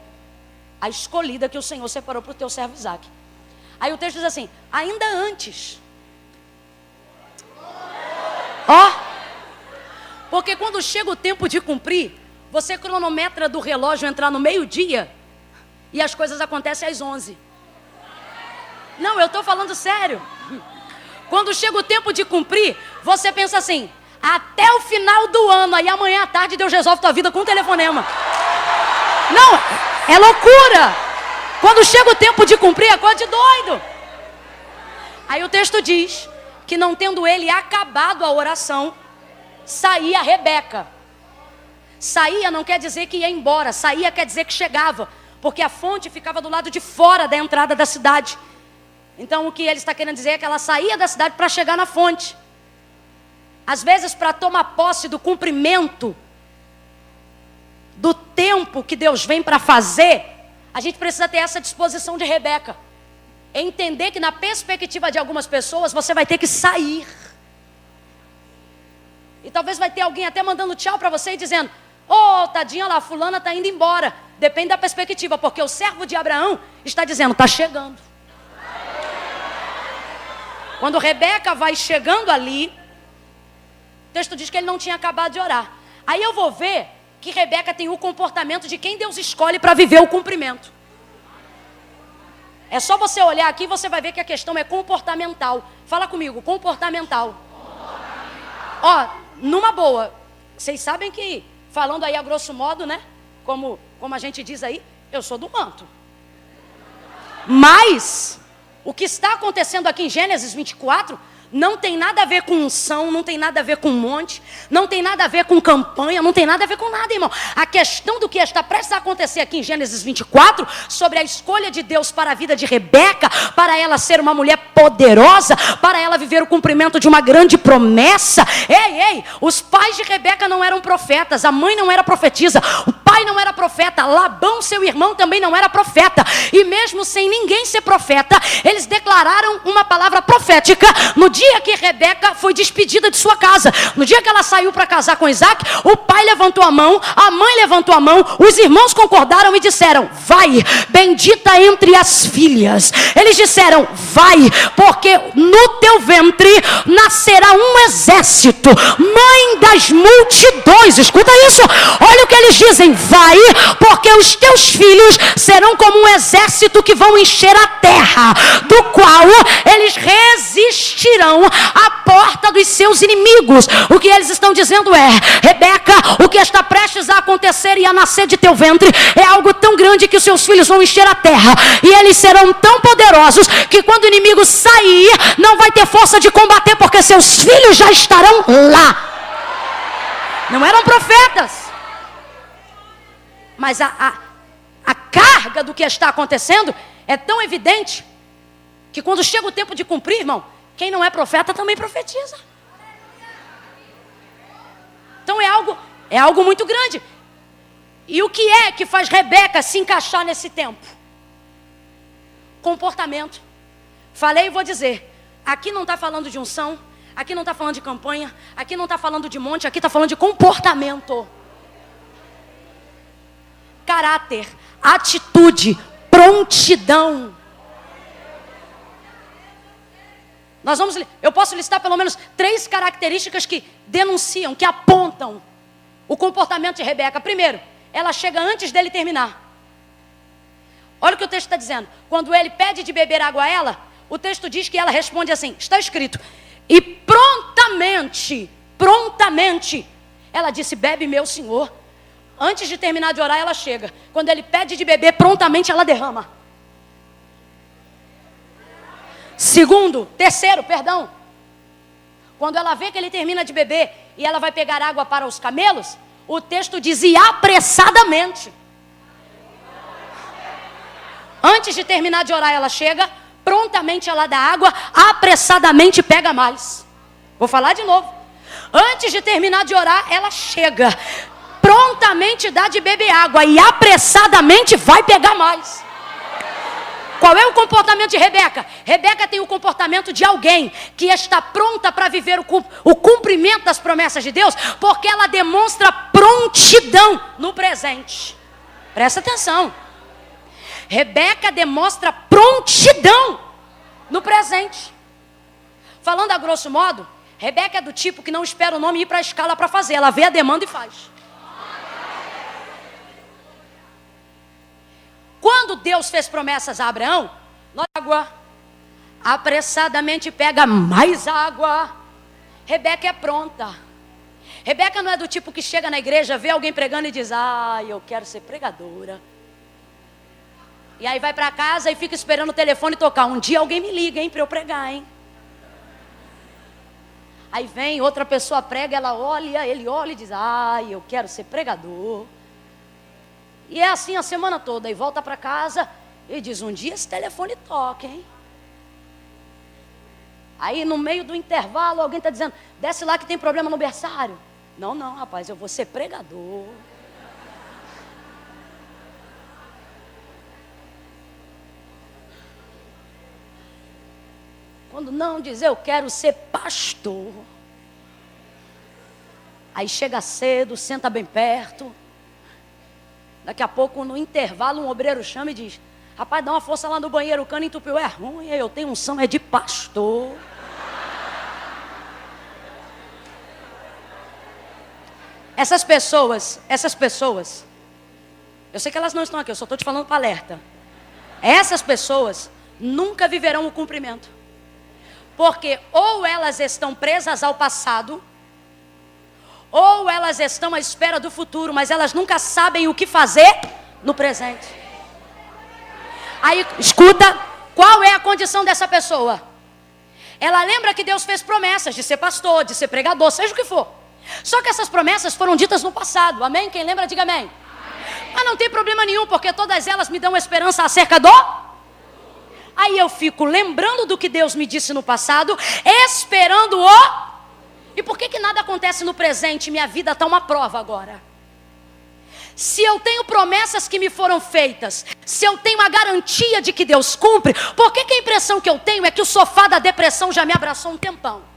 a escolhida que o Senhor separou para o teu servo Isaac. Aí o texto diz assim, ainda antes. Porque quando chega o tempo de cumprir, você cronometra do relógio entrar no meio-dia e as coisas acontecem às 11. Não, eu estou falando sério. Quando chega o tempo de cumprir, você pensa assim, até o final do ano, aí amanhã à tarde Deus resolve tua vida com um telefonema. Não, é loucura. Quando chega o tempo de cumprir, é coisa de doido. Aí o texto diz que não tendo ele acabado a oração, saía Rebeca. Saía não quer dizer que ia embora, saía quer dizer que chegava, porque a fonte ficava do lado de fora da entrada da cidade. Então o que ele está querendo dizer é que ela saía da cidade para chegar na fonte. Às vezes, para tomar posse do cumprimento do tempo que Deus vem para fazer, a gente precisa ter essa disposição de Rebeca. Entender que na perspectiva de algumas pessoas, você vai ter que sair. E talvez vai ter alguém até mandando tchau para você e dizendo, tadinha lá, fulana está indo embora. Depende da perspectiva, porque o servo de Abraão está dizendo, está chegando. Quando Rebeca vai chegando ali, o texto diz que ele não tinha acabado de orar. Aí eu vou ver que Rebeca tem o comportamento de quem Deus escolhe para viver o cumprimento. É só você olhar aqui e você vai ver que a questão é comportamental. Fala comigo, comportamental. Numa boa, vocês sabem que, falando aí a grosso modo, né? Como a gente diz aí, eu sou do manto. Mas, o que está acontecendo aqui em Gênesis 24... não tem nada a ver com unção, não tem nada a ver com monte, não tem nada a ver com campanha, não tem nada a ver com nada, irmão. A questão do que está prestes a acontecer aqui em Gênesis 24, sobre a escolha de Deus para a vida de Rebeca, para ela ser uma mulher poderosa, para ela viver o cumprimento de uma grande promessa. Os pais de Rebeca não eram profetas, a mãe não era profetisa, o pai não era profeta, Labão, seu irmão, também não era profeta. E mesmo sem ninguém ser profeta, eles declararam uma palavra profética no dia que Rebeca foi despedida de sua casa. No dia que ela saiu para casar com Isaac, o pai levantou a mão, a mãe levantou a mão, os irmãos concordaram e disseram, vai, bendita entre as filhas. Eles disseram, vai, porque no teu ventre nascerá um exército, mãe das multidões. Escuta isso, olha o que eles dizem, vai, porque os teus filhos serão como um exército que vão encher a terra, do qual eles resistirão à porta dos seus inimigos. O que eles estão dizendo é, Rebeca, o que está prestes a acontecer e a nascer de teu ventre é algo tão grande que os seus filhos vão encher a terra, e eles serão tão poderosos que quando o inimigo sair, não vai ter força de combater, porque seus filhos já estarão lá. Não eram profetas, mas a carga do que está acontecendo é tão evidente que quando chega o tempo de cumprir, irmão, quem não é profeta também profetiza. Então é algo muito grande. E o que é que faz Rebeca se encaixar nesse tempo? Comportamento. Falei e vou dizer, aqui não está falando de unção, aqui não está falando de campanha, aqui não está falando de monte, aqui está falando de comportamento. Caráter, atitude, prontidão. Eu posso listar pelo menos 3 características que denunciam, que apontam o comportamento de Rebeca. Primeiro, ela chega antes dele terminar. Olha o que o texto está dizendo. Quando ele pede de beber água a ela, o texto diz que ela responde assim, está escrito, e prontamente, Ela disse: bebe, meu senhor. Antes de terminar de orar, ela chega. Quando ele pede de beber, prontamente ela derrama. Terceiro, quando ela vê que ele termina de beber e ela vai pegar água para os camelos, o texto diz: e apressadamente. Antes de terminar de orar, ela chega, prontamente ela dá água, apressadamente pega mais. Vou falar de novo. Antes de terminar de orar, ela chega, prontamente dá de beber água e apressadamente vai pegar mais. Qual é o comportamento de Rebeca? Rebeca tem o comportamento de alguém que está pronta para viver o cumprimento das promessas de Deus, porque ela demonstra prontidão no presente. Presta atenção. Rebeca demonstra prontidão no presente. Falando a grosso modo, Rebeca é do tipo que não espera o nome ir para a escala para fazer. Ela vê a demanda e faz. Quando Deus fez promessas a Abraão, água, apressadamente pega mais água. Rebeca é pronta. Rebeca não é do tipo que chega na igreja, vê alguém pregando e diz: eu quero ser pregadora. E aí vai para casa e fica esperando o telefone tocar. Um dia alguém me liga, para eu pregar, Aí vem, outra pessoa prega, ela olha, ele olha e diz: eu quero ser pregador. E é assim a semana toda. E volta para casa e diz: um dia esse telefone toca, Aí no meio do intervalo alguém está dizendo: desce lá que tem problema no berçário. Não, rapaz, eu vou ser pregador. Quando não diz: eu quero ser pastor. Aí chega cedo, senta bem perto. Daqui a pouco, no intervalo, um obreiro chama e diz: rapaz, dá uma força lá no banheiro, o cano entupiu, é ruim, eu tenho unção, é de pastor. Essas pessoas, eu sei que elas não estão aqui, eu só estou te falando para alerta. Essas pessoas nunca viverão o cumprimento. Porque ou elas estão presas ao passado, ou elas estão à espera do futuro, mas elas nunca sabem o que fazer no presente. Aí, escuta, qual é a condição dessa pessoa? Ela lembra que Deus fez promessas de ser pastor, de ser pregador, seja o que for. Só que essas promessas foram ditas no passado, amém? Quem lembra, diga amém. Mas não tem problema nenhum, porque todas elas me dão esperança acerca do... Aí eu fico lembrando do que Deus me disse no passado, esperando o... E por que nada acontece no presente? Minha vida está uma prova agora. Se eu tenho promessas que me foram feitas, se eu tenho a garantia de que Deus cumpre, por que a impressão que eu tenho é que o sofá da depressão já me abraçou um tempão?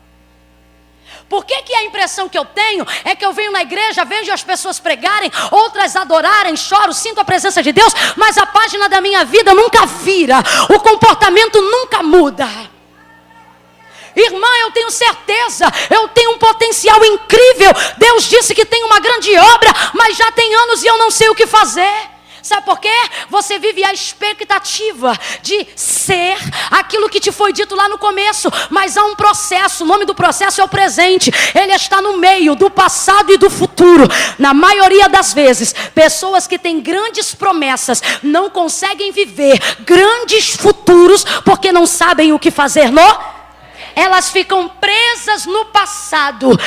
Por que a impressão que eu tenho é que eu venho na igreja, vejo as pessoas pregarem, outras adorarem, choro, sinto a presença de Deus, mas a página da minha vida nunca vira, o comportamento nunca muda? Irmã, eu tenho certeza, eu tenho um potencial incrível. Deus disse que tem uma grande obra, mas já tem anos e eu não sei o que fazer. Sabe por quê? Você vive a expectativa de ser aquilo que te foi dito lá no começo, mas há um processo, o nome do processo é o presente. Ele está no meio do passado e do futuro. Na maioria das vezes, pessoas que têm grandes promessas não conseguem viver grandes futuros porque não sabem o que fazer no... Elas ficam presas no passado,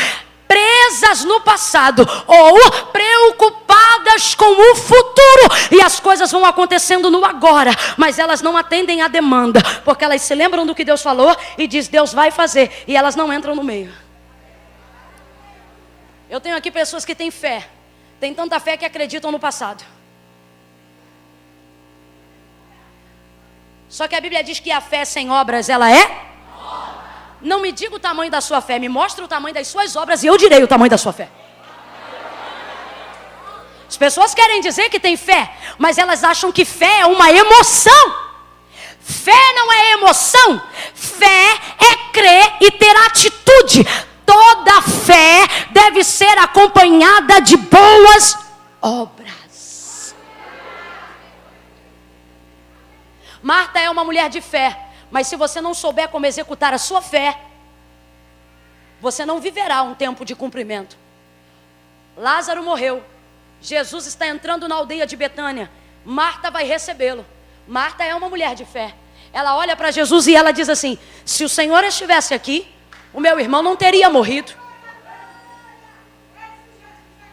ou preocupadas com o futuro, e as coisas vão acontecendo no agora, mas elas não atendem à demanda, porque elas se lembram do que Deus falou e diz: Deus vai fazer, e elas não entram no meio. Eu tenho aqui pessoas que têm fé, têm tanta fé que acreditam no passado. Só que a Bíblia diz que a fé sem obras, ela é... Não me diga o tamanho da sua fé, me mostra o tamanho das suas obras e eu direi o tamanho da sua fé. As pessoas querem dizer que tem fé, mas elas acham que fé é uma emoção. Fé não é emoção, fé é crer e ter atitude. Toda fé deve ser acompanhada de boas obras. Marta é uma mulher de fé. Mas se você não souber como executar a sua fé, você não viverá um tempo de cumprimento. Lázaro morreu. Jesus está entrando na aldeia de Betânia. Marta vai recebê-lo. Marta é uma mulher de fé. Ela olha para Jesus e ela diz assim: se o Senhor estivesse aqui, o meu irmão não teria morrido.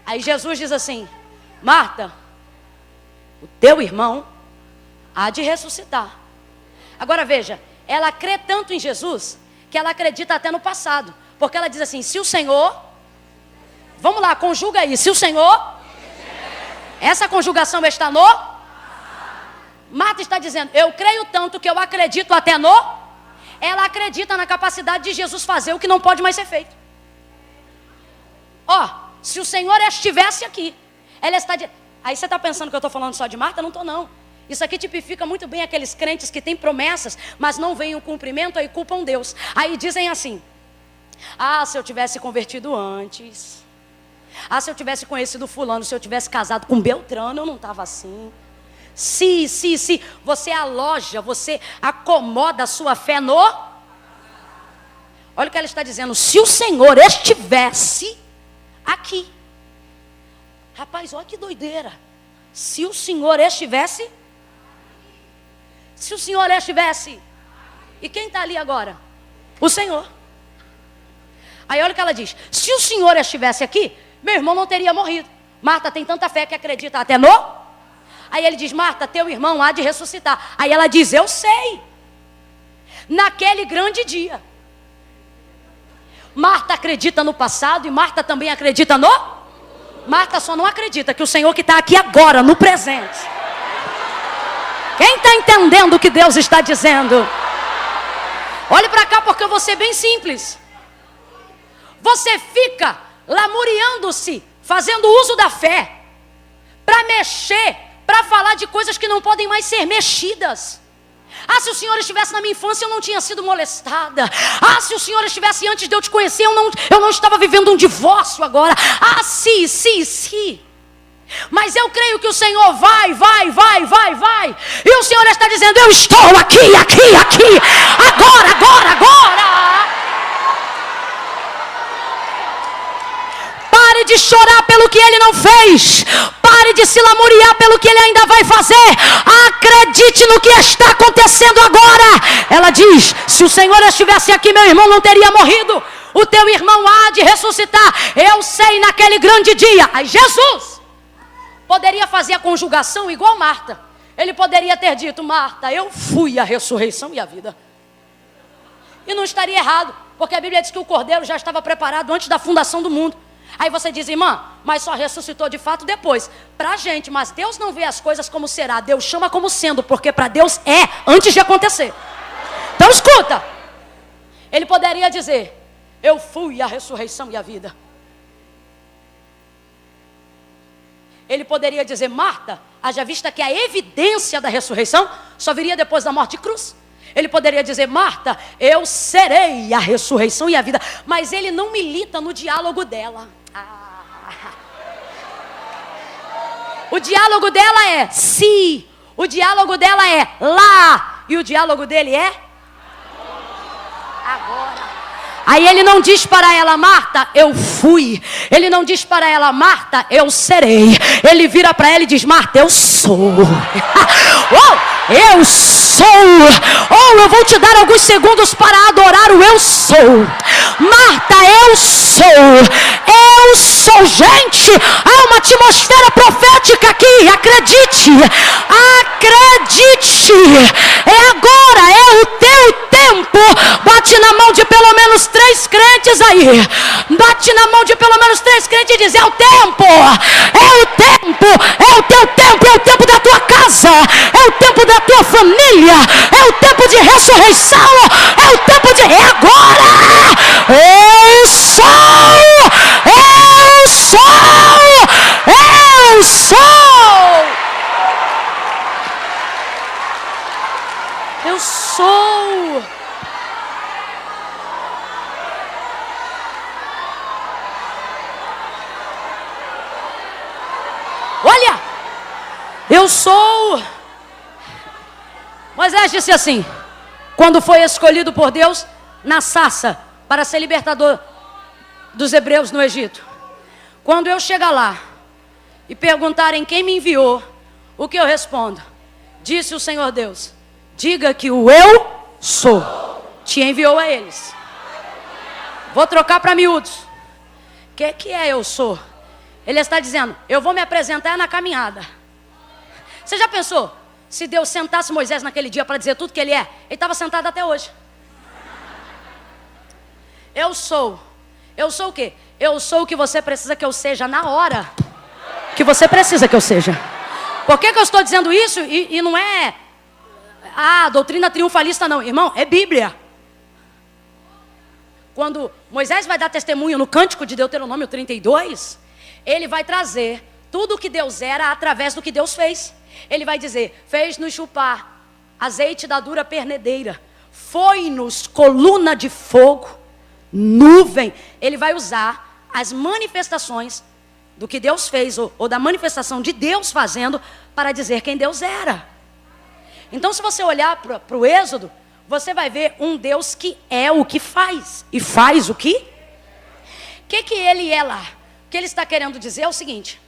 Aí Jesus diz assim: Marta, o teu irmão há de ressuscitar. Agora veja, ela crê tanto em Jesus que ela acredita até no passado. Porque ela diz assim: se o Senhor... Vamos lá, conjuga aí. Se o Senhor... Essa conjugação está no... Marta está dizendo: eu creio tanto que eu acredito até no... Ela acredita na capacidade de Jesus fazer o que não pode mais ser feito. Ó, se o Senhor estivesse aqui, ela está... Aí você está pensando que eu estou falando só de Marta? Não estou não. Isso aqui tipifica muito bem aqueles crentes que têm promessas, mas não veem o cumprimento, aí culpam Deus. Aí dizem assim: ah, se eu tivesse convertido antes. Ah, se eu tivesse conhecido fulano, se eu tivesse casado com Beltrano, eu não estava assim. Se. Você aloja, você acomoda a sua fé no... Olha o que ela está dizendo: se o Senhor estivesse aqui. Rapaz, olha que doideira. Se o Senhor estivesse... Se o Senhor estivesse... E quem está ali agora? O Senhor. Aí olha o que ela diz: se o Senhor estivesse aqui, meu irmão não teria morrido. Marta tem tanta fé que acredita até no... Aí ele diz: Marta, teu irmão há de ressuscitar. Aí ela diz: eu sei. Naquele grande dia. Marta acredita no passado e Marta também acredita no... Marta só não acredita que o Senhor que está aqui agora, no presente. Quem está entendendo o que Deus está dizendo? Olhe para cá, porque eu vou ser bem simples. Você fica lamuriando-se, fazendo uso da fé, para mexer, para falar de coisas que não podem mais ser mexidas. Ah, se o Senhor estivesse na minha infância, eu não tinha sido molestada. Ah, se o Senhor estivesse antes de eu te conhecer, eu não estava vivendo um divórcio agora. Ah, sim. Mas eu creio que o Senhor vai. E o Senhor está dizendo: eu estou aqui. Agora. Pare de chorar pelo que Ele não fez. Pare de se lamuriar pelo que Ele ainda vai fazer. Acredite no que está acontecendo agora. Ela diz: se o Senhor estivesse aqui, meu irmão não teria morrido. O teu irmão há de ressuscitar. Eu sei, naquele grande dia. Aí Jesus poderia fazer a conjugação igual Marta. Ele poderia ter dito: Marta, eu fui a ressurreição e a vida. E não estaria errado, porque a Bíblia diz que o Cordeiro já estava preparado antes da fundação do mundo. Aí você diz: irmã, mas só ressuscitou de fato depois. Pra gente, mas Deus não vê as coisas como será. Deus chama como sendo, porque para Deus é antes de acontecer. Então escuta. Ele poderia dizer: eu fui a ressurreição e a vida. Ele poderia dizer: Marta, haja vista que a evidência da ressurreição só viria depois da morte de cruz. Ele poderia dizer: Marta, eu serei a ressurreição e a vida. Mas ele não milita no diálogo dela. O diálogo dela é se. O diálogo dela é lá. E o diálogo dele é agora. Aí ele não diz para ela: Marta, eu fui. Ele não diz para ela: Marta, eu serei. Ele vira para ela e diz: Marta, eu sou. Eu sou. Eu vou te dar alguns segundos para adorar o eu sou. Marta, eu sou. Eu sou. Gente, há uma atmosfera profética aqui. Acredite. É agora, é o teu tempo. Bate na mão de pelo menos 3 crentes aí. Bate na mão de pelo menos 3 crentes e diz: é o tempo. É o tempo. É o teu tempo. É o tempo da tua casa. É o tempo da tua família. É o tempo de ressurreição. É o tempo de... É agora. Eu sou. Eu sou. Eu sou. Eu sou. Olha, eu sou. Moisés disse assim, quando foi escolhido por Deus na sarça para ser libertador dos hebreus no Egito: Quando eu chegar lá e perguntarem quem me enviou, o que eu respondo? Disse o Senhor Deus, diga que o eu sou te enviou a eles. Vou trocar para miúdos. O que é eu sou? Ele está dizendo, eu vou me apresentar na caminhada. Você já pensou? Se Deus sentasse Moisés naquele dia para dizer tudo que ele é, ele estava sentado até hoje. Eu sou. Eu sou o quê? Eu sou o que você precisa que eu seja na hora que você precisa que eu seja. Por que eu estou dizendo isso? E não é doutrina triunfalista não, irmão, é Bíblia. Quando Moisés vai dar testemunho no Cântico de Deuteronômio 32, ele vai trazer tudo o que Deus era através do que Deus fez. Ele vai dizer, fez-nos chupar azeite da dura pernedeira, foi-nos coluna de fogo, nuvem. Ele vai usar as manifestações do que Deus fez, ou da manifestação de Deus fazendo, para dizer quem Deus era. Então, se você olhar para o Êxodo, você vai ver um Deus que é o que faz. E faz o que? O que ele é lá? O que ele está querendo dizer é o seguinte,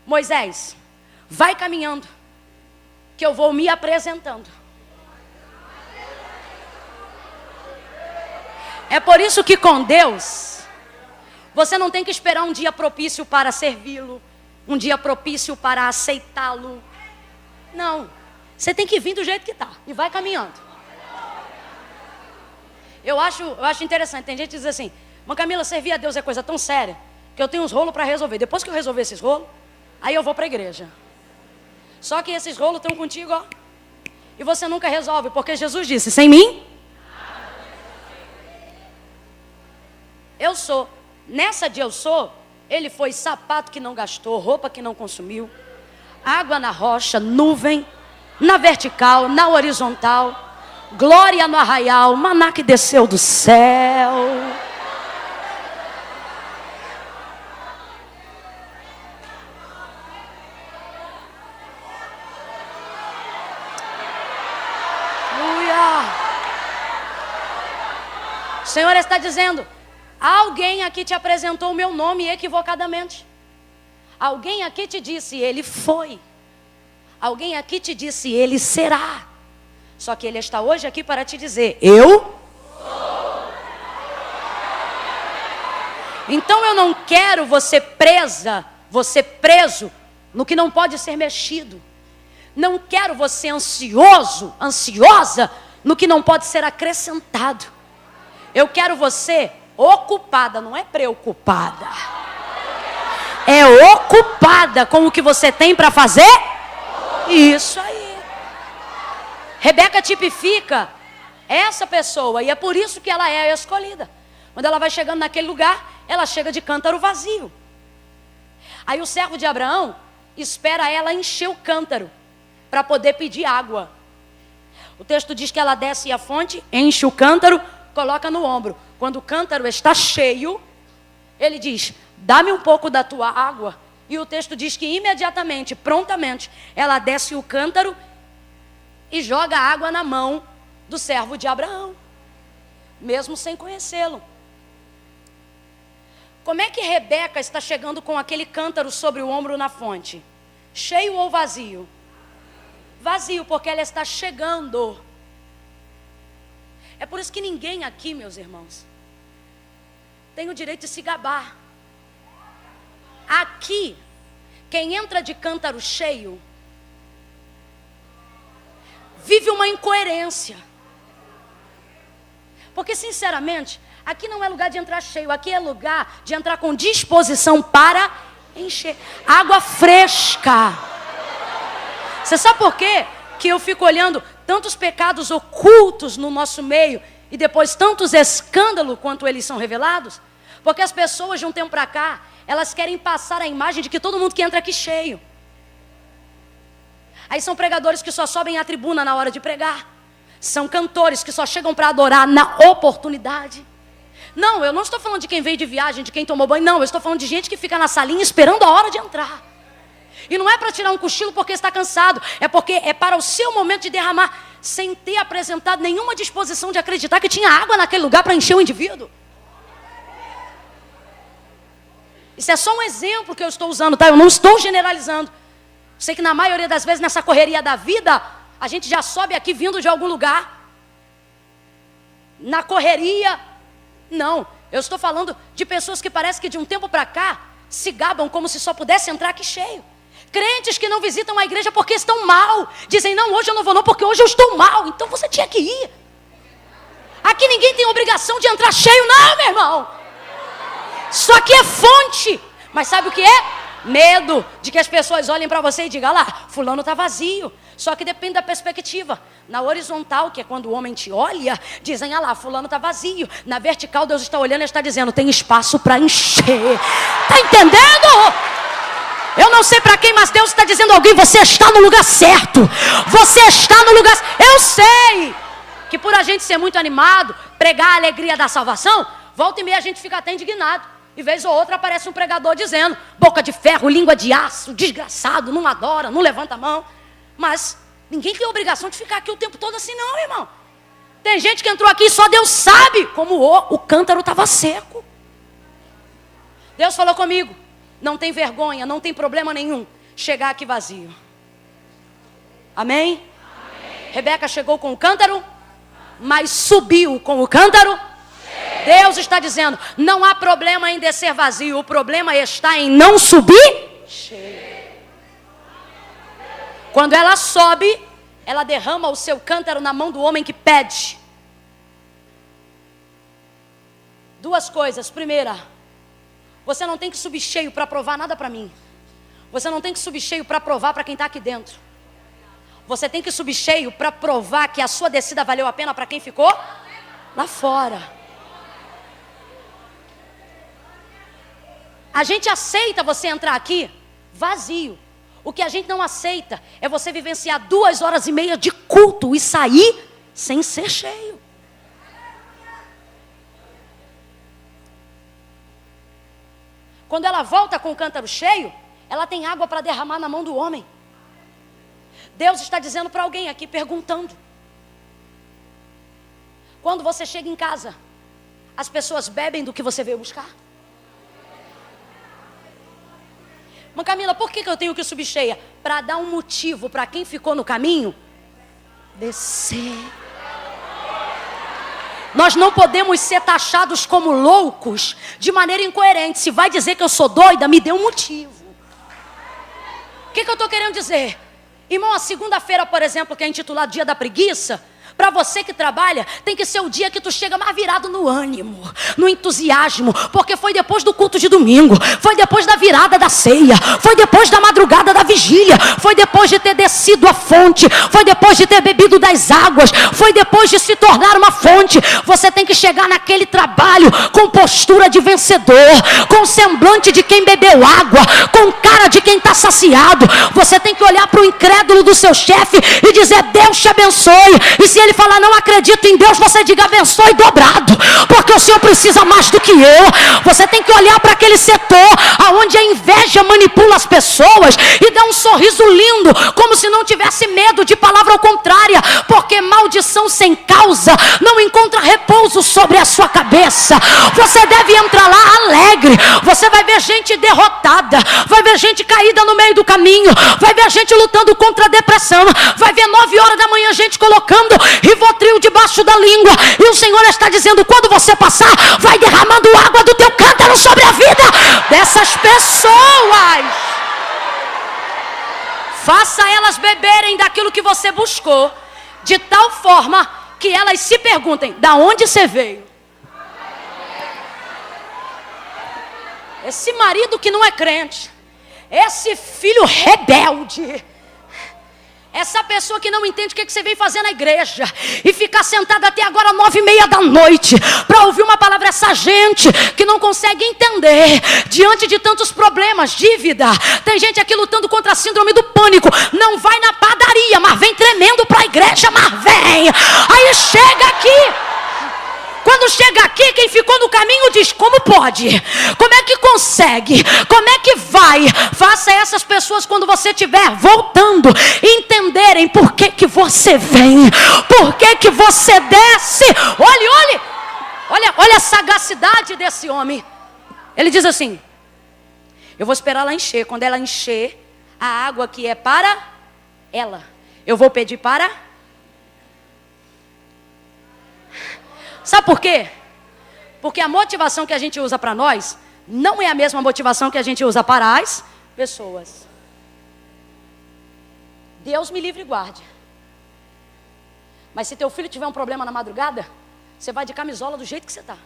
Moisés, vai caminhando, que eu vou me apresentando. É por isso que com Deus, você não tem que esperar um dia propício para servi-lo, um dia propício para aceitá-lo. Não, você tem que vir do jeito que está e vai caminhando. Eu acho interessante, tem gente que diz assim, mas Camila, servir a Deus é coisa tão séria, que eu tenho uns rolos para resolver. Depois que eu resolver esses rolos, aí eu vou para a igreja. Só que esses rolos estão contigo, ó. E você nunca resolve, porque Jesus disse, sem mim, eu sou. Nessa de eu sou, ele foi sapato que não gastou, roupa que não consumiu, água na rocha, nuvem, na vertical, na horizontal, glória no arraial, maná que desceu do céu. Aleluia. O Senhor está dizendo, alguém aqui te apresentou o meu nome equivocadamente. Alguém aqui te disse, ele foi. Alguém aqui te disse, ele será. Só que ele está hoje aqui para te dizer, eu sou. Então eu não quero você preso no que não pode ser mexido. Não quero você ansiosa no que não pode ser acrescentado. Eu quero você ocupada, não é preocupada. É ocupada com o que você tem para fazer. Isso aí. Rebeca tipifica essa pessoa e é por isso que ela é a escolhida. Quando ela vai chegando naquele lugar, ela chega de cântaro vazio. Aí o servo de Abraão espera ela encher o cântaro para poder pedir água. O texto diz que ela desce à fonte, enche o cântaro, coloca no ombro. Quando o cântaro está cheio, ele diz, dá-me um pouco da tua água. E o texto diz que imediatamente, prontamente, ela desce o cântaro e joga água na mão do servo de Abraão, mesmo sem conhecê-lo. Como é que Rebeca está chegando com aquele cântaro sobre o ombro na fonte? Cheio ou vazio? Vazio, porque ela está chegando. É por isso que ninguém aqui, meus irmãos, tem o direito de se gabar. Aqui, quem entra de cântaro cheio, vive uma incoerência. Porque, sinceramente, aqui não é lugar de entrar cheio, aqui é lugar de entrar com disposição para encher. Água fresca. Você sabe por quê? Que eu fico olhando tantos pecados ocultos no nosso meio e depois tantos escândalos quanto eles são revelados? Porque as pessoas de um tempo para cá, elas querem passar a imagem de que todo mundo que entra aqui cheio. Aí são pregadores que só sobem à tribuna na hora de pregar. São cantores que só chegam para adorar na oportunidade. Não, eu não estou falando de quem veio de viagem, de quem tomou banho. Não, eu estou falando de gente que fica na salinha esperando a hora de entrar. E não é para tirar um cochilo porque está cansado. É porque é para o seu momento de derramar, sem ter apresentado nenhuma disposição de acreditar que tinha água naquele lugar para encher o indivíduo. Isso é só um exemplo que eu estou usando, tá? Eu não estou generalizando. Sei que na maioria das vezes, nessa correria da vida, a gente já sobe aqui vindo de algum lugar. Na correria, não. Eu estou falando de pessoas que parece que de um tempo para cá se gabam como se só pudesse entrar aqui cheio. Crentes que não visitam a igreja porque estão mal. Dizem, não, hoje eu não vou não porque hoje eu estou mal. Então você tinha que ir. Aqui ninguém tem obrigação de entrar cheio, não, meu irmão. Isso aqui é fonte. Mas sabe o que é? Medo de que as pessoas olhem para você e digam, lá, fulano está vazio. Só que depende da perspectiva. Na horizontal, que é quando o homem te olha, dizem, lá, fulano está vazio. Na vertical, Deus está olhando e está dizendo, tem espaço para encher. Está entendendo? Eu não sei para quem, mas Deus está dizendo a alguém, você está no lugar certo. Você está no lugar certo. Eu sei que por a gente ser muito animado, pregar a alegria da salvação, volta e meia a gente fica até indignado. E vez ou outra aparece um pregador dizendo, boca de ferro, língua de aço, desgraçado, não adora, não levanta a mão. Mas ninguém tem obrigação de ficar aqui o tempo todo assim não, irmão. Tem gente que entrou aqui e só Deus sabe como o cântaro estava seco. Deus falou comigo, não tem vergonha, não tem problema nenhum chegar aqui vazio. Amém? Amém. Rebeca chegou com o cântaro, mas subiu com o cântaro. Deus está dizendo, não há problema em descer vazio, o problema está em não subir cheio. Quando ela sobe, ela derrama o seu cântaro na mão do homem que pede. Duas coisas. Primeira, você não tem que subir cheio para provar nada para mim. Você não tem que subir cheio para provar para quem está aqui dentro. Você tem que subir cheio para provar que a sua descida valeu a pena para quem ficou lá fora. A gente aceita você entrar aqui vazio. O que a gente não aceita é você vivenciar 2h30 de culto e sair sem ser cheio. Quando ela volta com o cântaro cheio, ela tem água para derramar na mão do homem. Deus está dizendo para alguém aqui, perguntando. Quando você chega em casa, as pessoas bebem do que você veio buscar? Mas Camila, por que eu tenho que subir cheia? Para dar um motivo para quem ficou no caminho descer. Nós não podemos ser taxados como loucos de maneira incoerente. Se vai dizer que eu sou doida, me dê um motivo. O que eu estou querendo dizer? Irmão, a segunda-feira, por exemplo, que é intitulado Dia da Preguiça, para você que trabalha, tem que ser o dia que tu chega mais virado no ânimo, no entusiasmo, porque foi depois do culto de domingo, foi depois da virada da ceia, foi depois da madrugada da vigília, foi depois de ter descido a fonte, foi depois de ter bebido das águas, foi depois de se tornar uma fonte. Você tem que chegar naquele trabalho com postura de vencedor, com semblante de quem bebeu água, com cara de quem está saciado. Você tem que olhar para o incrédulo do seu chefe e dizer, Deus te abençoe. E se ele falar, não acredito em Deus, você diga, abençoe dobrado, porque o Senhor precisa mais do que eu. Você tem que olhar para aquele setor aonde a inveja manipula as pessoas e dá um sorriso lindo, como se não tivesse medo de palavra ao contrária, porque maldição sem causa não encontra repouso sobre a sua cabeça. Você deve entrar lá alegre. Você vai ver gente derrotada, vai ver gente caída no meio do caminho, vai ver gente lutando contra a depressão, vai ver 9 horas da manhã gente colocando Rivotril debaixo da língua, e o Senhor está dizendo, quando você passar, vai derramando água do teu cântaro sobre a vida dessas pessoas. Faça elas beberem daquilo que você buscou, de tal forma que elas se perguntem, da onde você veio? Esse marido que não é crente, esse filho rebelde, essa pessoa que não entende o que você veio fazer na igreja e ficar sentada até agora 9h30 da noite para ouvir uma palavra, essa gente que não consegue entender diante de tantos problemas, dívida. Tem gente aqui lutando contra a síndrome do pânico, não vai na padaria, mas vem tremendo para a igreja, mas vem. Aí chega aqui. Quando chega aqui, quem ficou no caminho diz, como pode? Como é que consegue? Como é que vai? Faça essas pessoas, quando você estiver voltando, entenderem por que você vem, por que você desce. Olha a sagacidade desse homem. Ele diz assim, Eu vou esperar ela encher. Quando ela encher, a água que é para ela, eu vou pedir para... Sabe por quê? Porque a motivação que a gente usa para nós não é a mesma motivação que a gente usa para as pessoas. Deus me livre e guarde. Mas se teu filho tiver um problema na madrugada, você vai de camisola do jeito que você está.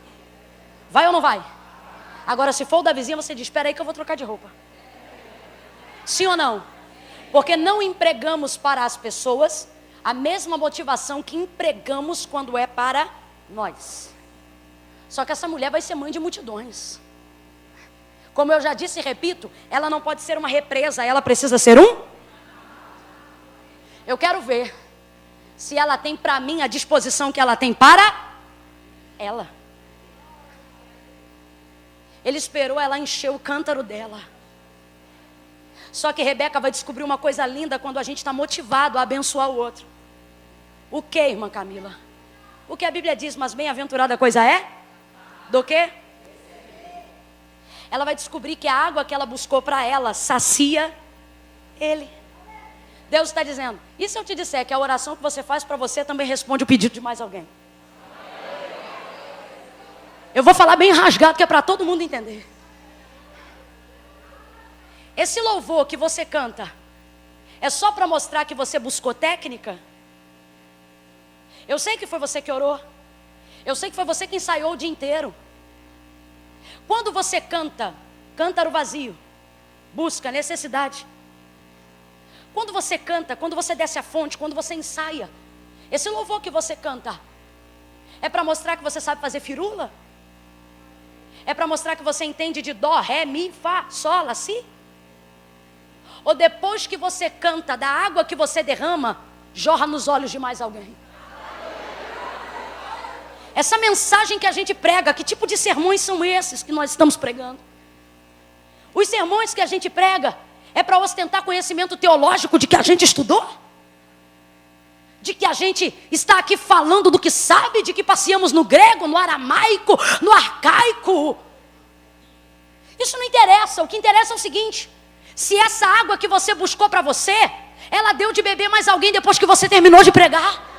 Vai ou não vai? Agora, se for o da vizinha, você diz, espera aí que eu vou trocar de roupa. Sim ou não? Porque não empregamos para as pessoas a mesma motivação que empregamos quando é para nós. Só que essa mulher vai ser mãe de multidões. Como eu já disse e repito, ela não pode ser uma represa, ela precisa ser um... Eu quero ver se ela tem para mim a disposição que ela tem para ela. Ele esperou ela encher o cântaro dela. Só que Rebeca vai descobrir uma coisa linda quando a gente está motivado a abençoar o outro. O que, irmã Camila? O que a Bíblia diz, mas bem-aventurada coisa é? Do quê? Ela vai descobrir que a água que ela buscou para ela sacia ele. Deus está dizendo, e se eu te disser que a oração que você faz para você também responde o pedido de mais alguém? Eu vou falar bem rasgado, que é para todo mundo entender. Esse louvor que você canta é só para mostrar que você buscou técnica? Eu sei que foi você que orou. Eu sei que foi você que ensaiou o dia inteiro. Quando você canta, cântaro vazio, busca necessidade. Quando você canta, quando você desce a fonte, quando você ensaia, esse louvor que você canta, é para mostrar que você sabe fazer firula? É para mostrar que você entende de dó, ré, mi, fá, sol, lá, si? Ou depois que você canta, da água que você derrama, jorra nos olhos de mais alguém? Essa mensagem que a gente prega, que tipo de sermões são esses que nós estamos pregando? Os sermões que a gente prega é para ostentar conhecimento teológico de que a gente estudou? De que a gente está aqui falando do que sabe, de que passeamos no grego, no aramaico, no arcaico? Isso não interessa. O que interessa é o seguinte: se essa água que você buscou para você, ela deu de beber mais alguém depois que você terminou de pregar.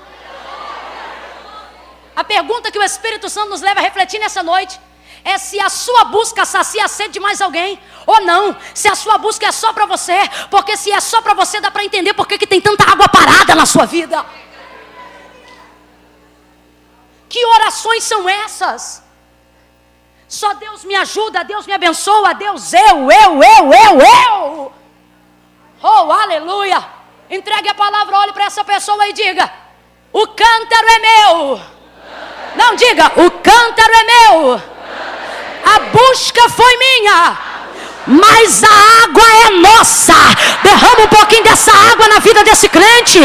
A pergunta que o Espírito Santo nos leva a refletir nessa noite é se a sua busca sacia a sede de mais alguém ou não. Se a sua busca é só para você, porque se é só para você, dá para entender por que tem tanta água parada na sua vida. Que orações são essas? Só Deus me ajuda, Deus me abençoa, Deus eu. Oh, aleluia. Entregue a palavra, olhe para essa pessoa e diga: o cântaro é meu. Não, diga, o cântaro é meu. A busca foi minha, mas a água é nossa. Derrama um pouquinho dessa água na vida desse crente.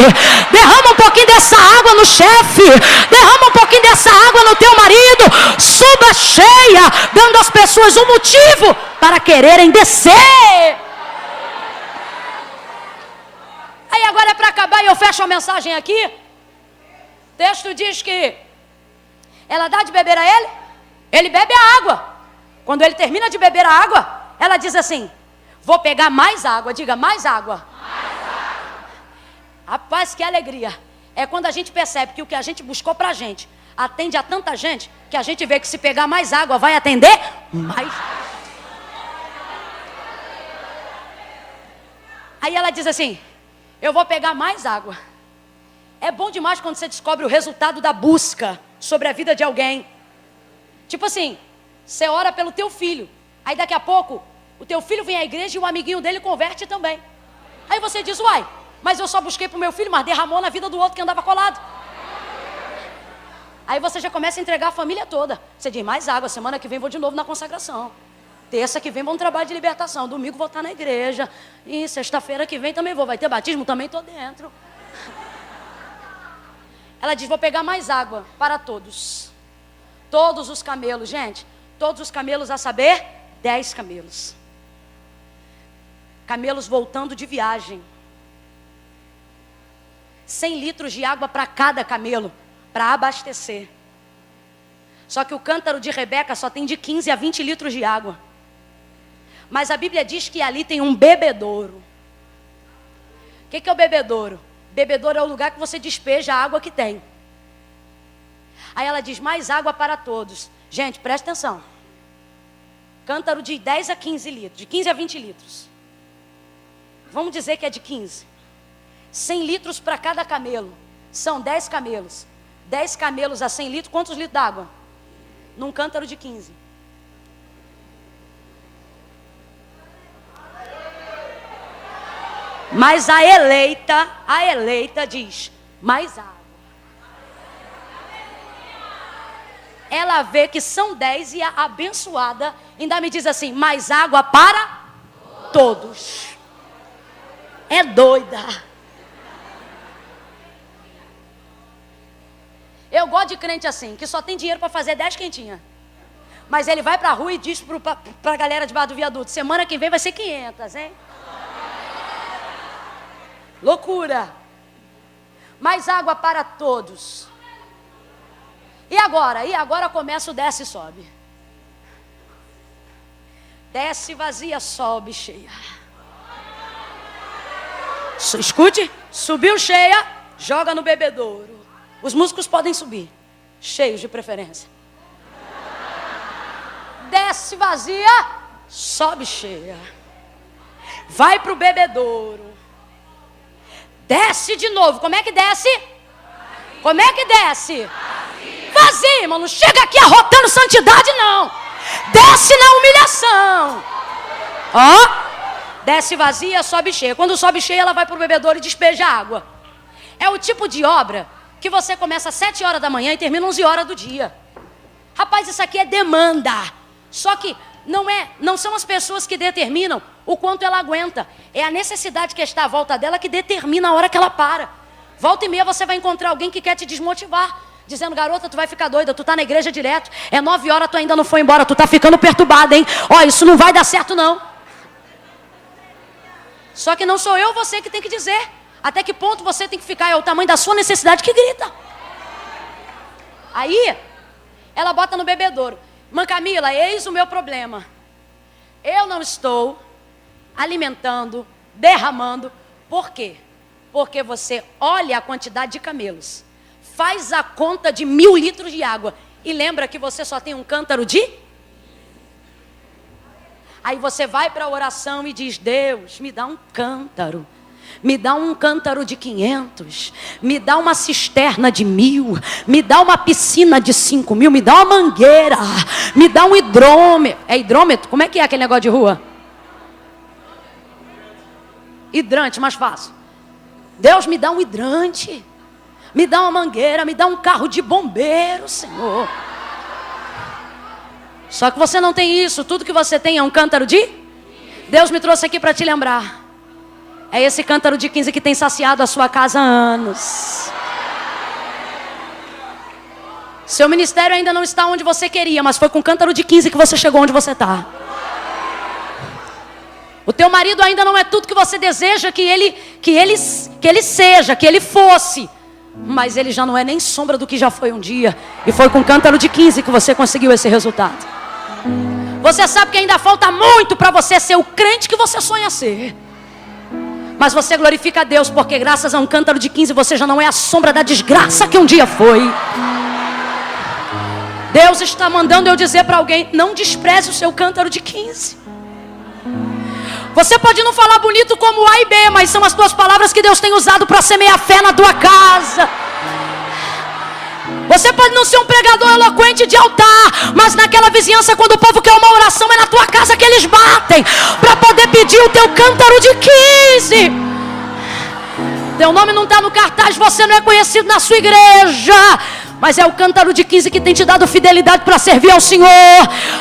Derrama um pouquinho dessa água no chefe. Derrama um pouquinho dessa água no teu marido. Suba cheia, dando às pessoas um motivo para quererem descer. Aí agora é para acabar e eu fecho a mensagem aqui. O texto diz que ela dá de beber a ele, ele bebe a água. Quando ele termina de beber a água, ela diz assim: vou pegar mais água. Diga, mais água. Mais água. Rapaz, que alegria. É quando a gente percebe que o que a gente buscou pra gente atende a tanta gente, que a gente vê que se pegar mais água vai atender mais. Aí ela diz assim: eu vou pegar mais água. É bom demais quando você descobre o resultado da busca sobre a vida de alguém. Tipo assim, você ora pelo teu filho, aí daqui a pouco o teu filho vem à igreja e o amiguinho dele converte também. Aí você diz: uai, mas eu só busquei pro meu filho, mas derramou na vida do outro que andava colado. Aí você já começa a entregar a família toda. Você diz: mais água, semana que vem vou de novo na consagração, terça que vem vou no trabalho de libertação, domingo vou estar na igreja, e sexta-feira que vem também vou, vai ter batismo, também estou dentro. Ela diz: vou pegar mais água para todos. Todos os camelos, gente. Todos os camelos, a saber, 10 camelos. Camelos voltando de viagem. 100 litros de água para cada camelo, para abastecer. Só que o cântaro de Rebeca só tem de 15 a 20 litros de água. Mas a Bíblia diz que ali tem um bebedouro. O que é o bebedouro? Bebedouro é o lugar que você despeja a água que tem. Aí ela diz, mais água para todos. Gente, presta atenção. Cântaro de 10 a 15 litros, de 15 a 20 litros. Vamos dizer que é de 15. 100 litros para cada camelo. São 10 camelos. 10 camelos a 100 litros, quantos litros d'água? Num cântaro de 15. Mas a eleita diz, mais água. Ela vê que são 10 e a abençoada ainda me diz assim, mais água para todos. É doida. Eu gosto de crente assim, que só tem dinheiro para fazer 10 quentinhas. Mas ele vai para a rua e diz para a galera debaixo do viaduto, semana que vem vai ser 500, hein? Loucura. Mais água para todos. E agora? E agora começa o desce e sobe. Desce vazia, sobe cheia. Escute, subiu cheia, joga no bebedouro. Os músicos podem subir, cheios de preferência. Desce vazia, sobe cheia. Vai para o bebedouro. Desce de novo. Como é que desce? Como é que desce? Vazia, irmão. Não chega aqui arrotando santidade, não. Desce na humilhação. Ó. Desce vazia, sobe cheia. Quando sobe cheia, ela vai para o bebedouro e despeja água. É o tipo de obra que você começa às 7 horas da manhã e termina 11 horas do dia. Rapaz, isso aqui é demanda. Só que não são as pessoas que determinam o quanto ela aguenta. É a necessidade que está à volta dela que determina a hora que ela para. Volta e meia você vai encontrar alguém que quer te desmotivar. Dizendo, garota, tu vai ficar doida, tu tá na igreja direto. É 9 horas, tu ainda não foi embora, tu tá ficando perturbada, hein? Ó, isso não vai dar certo, não. Só que não sou eu você que tem que dizer. Até que ponto você tem que ficar, é o tamanho da sua necessidade que grita. Aí, ela bota no bebedouro. Mãe Camila, eis o meu problema. Eu não estou alimentando, derramando. Por quê? Porque você olha a quantidade de camelos, faz a conta de 1000 litros de água e lembra que você só tem um cântaro de... Aí você vai para a oração e diz, Deus, me dá um cântaro. Me dá um cântaro de 500, me dá uma cisterna de 1000, me dá uma piscina de 5000, me dá uma mangueira, me dá um hidrômetro. É hidrômetro? Como é que é aquele negócio de rua? Hidrante, mais fácil. Deus, me dá um hidrante, me dá uma mangueira, me dá um carro de bombeiro, Senhor. Só que você não tem isso, tudo que você tem é um cântaro de... Deus me trouxe aqui para te lembrar. É esse cântaro de 15 que tem saciado a sua casa há anos. Seu ministério ainda não está onde você queria, mas foi com cântaro de 15 que você chegou onde você está. O teu marido ainda não é tudo que você deseja que ele seja, que ele fosse. Mas ele já não é nem sombra do que já foi um dia. E foi com cântaro de 15 que você conseguiu esse resultado. Você sabe que ainda falta muito para você ser o crente que você sonha ser. Mas você glorifica a Deus, porque graças a um cântaro de 15 você já não é a sombra da desgraça que um dia foi. Deus está mandando eu dizer para alguém, não despreze o seu cântaro de 15. Você pode não falar bonito como A e B, mas são as tuas palavras que Deus tem usado para semear fé na tua casa. Você pode não ser um pregador eloquente de altar, mas naquela vizinhança, quando o povo quer uma oração, é na tua casa que eles batem para poder pedir o teu cântaro de 15. Teu nome não está no cartaz, você não é conhecido na sua igreja, mas é o cântaro de 15 que tem te dado fidelidade para servir ao Senhor.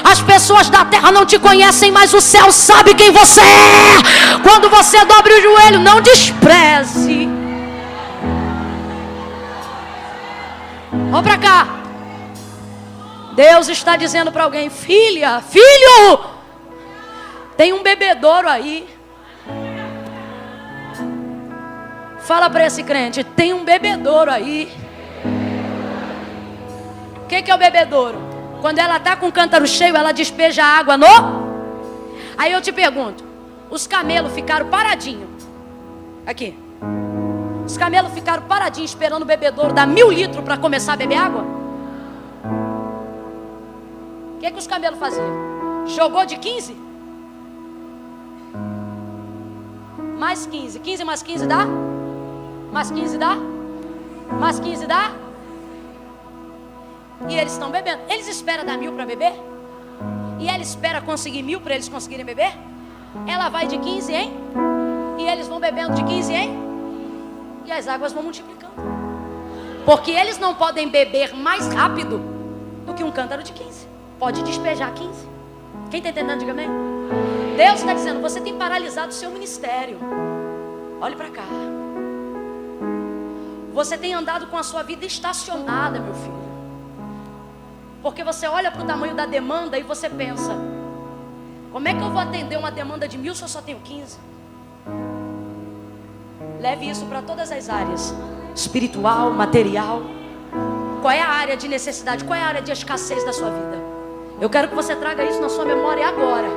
As pessoas da terra não te conhecem, mas o céu sabe quem você é. Quando você dobre o joelho, não despreze. Olha para cá. Deus está dizendo para alguém, filha, filho, tem um bebedouro aí. Fala para esse crente, tem um bebedouro aí. O que é o bebedouro? Quando ela está com o cântaro cheio, ela despeja água no... Aí eu te pergunto, os camelos ficaram paradinhos. Aqui. Os camelos ficaram paradinhos esperando o bebedouro dar 1000 litros para começar a beber água? O que os camelos faziam? Jogou de 15? Mais 15. 15 mais 15 dá? Mais 15 dá? Mais 15 dá? E eles estão bebendo. Eles esperam dar 1000 para beber? E ela espera conseguir 1000 para eles conseguirem beber? Ela vai de 15, hein? E eles vão bebendo de 15, hein? E as águas vão multiplicando. Porque eles não podem beber mais rápido do que um cântaro de 15. Pode despejar 15. Quem está entendendo, diga amém. Deus está dizendo, você tem paralisado o seu ministério. Olhe para cá. Você tem andado com a sua vida estacionada, meu filho. Porque você olha para o tamanho da demanda e você pensa, como é que eu vou atender uma demanda de 1000 se eu só tenho 15? Leve isso para todas as áreas. Espiritual, material. Qual é a área de necessidade? Qual é a área de escassez da sua vida? Eu quero que você traga isso na sua memória agora.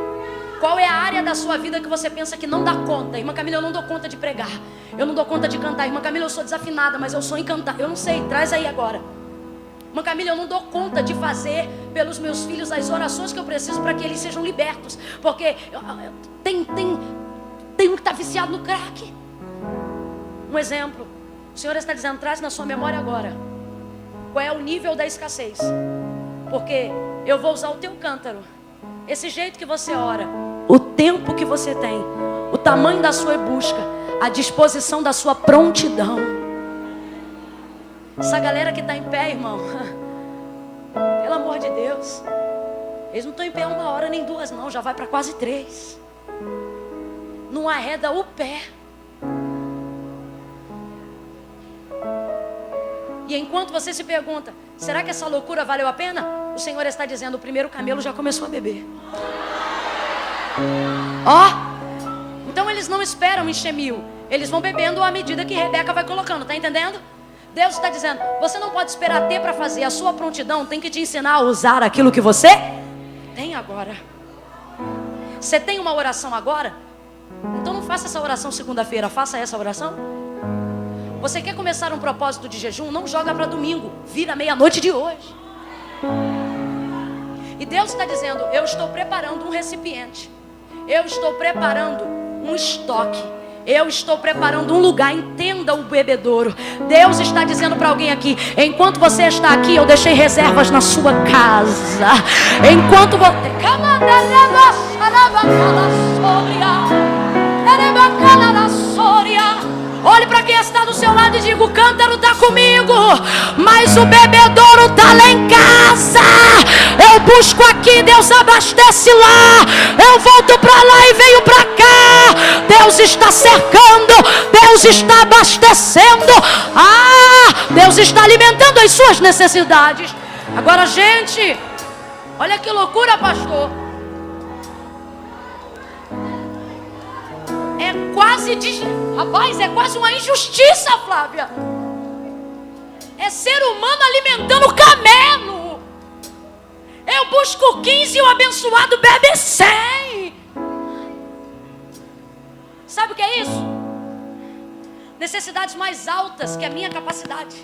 Qual é a área da sua vida que você pensa que não dá conta? Irmã Camila, eu não dou conta de pregar. Eu não dou conta de cantar. Irmã Camila, eu sou desafinada, mas eu sou em cantar. Eu não sei, traz aí agora. Irmã Camila, eu não dou conta de fazer pelos meus filhos as orações que eu preciso para que eles sejam libertos. Porque tem um que está viciado no crack. Um exemplo. O Senhor está dizendo, traz na sua memória agora. Qual é o nível da escassez? Porque eu vou usar o teu cântaro. Esse jeito que você ora. O tempo que você tem. O tamanho da sua busca. A disposição da sua prontidão. Essa galera que está em pé, irmão. Pelo amor de Deus. Eles não estão em pé 1 hora nem 2 não. Já vai para quase 3. Não arreda o pé. E enquanto você se pergunta, será que essa loucura valeu a pena? O Senhor está dizendo, o primeiro camelo já começou a beber. Então eles não esperam encher 1000. Eles vão bebendo à medida que Rebeca vai colocando, tá entendendo? Deus está dizendo, você não pode esperar ter para fazer. A sua prontidão tem que te ensinar a usar aquilo que você tem agora. Você tem uma oração agora? Então não faça essa oração segunda-feira, faça essa oração. Você quer começar um propósito de jejum? Não joga para domingo, vira meia-noite de hoje. E Deus está dizendo, eu estou preparando um recipiente. Eu estou preparando um estoque. Eu estou preparando um lugar. Entenda o bebedouro. Deus está dizendo para alguém aqui, enquanto você está aqui, eu deixei reservas na sua casa. Enquanto você... Olhe para quem está do seu lado e diga, o cântaro está comigo, mas o bebedouro está lá em casa. Eu busco aqui, Deus abastece lá. Eu volto para lá e venho para cá. Deus está cercando, Deus está abastecendo. Deus está alimentando as suas necessidades. Agora, gente, olha que loucura, pastor. Rapaz, é quase uma injustiça, Flávia. É ser humano alimentando camelo. Eu busco 15 e o abençoado bebe 100. Sabe o que é isso? Necessidades mais altas que a minha capacidade.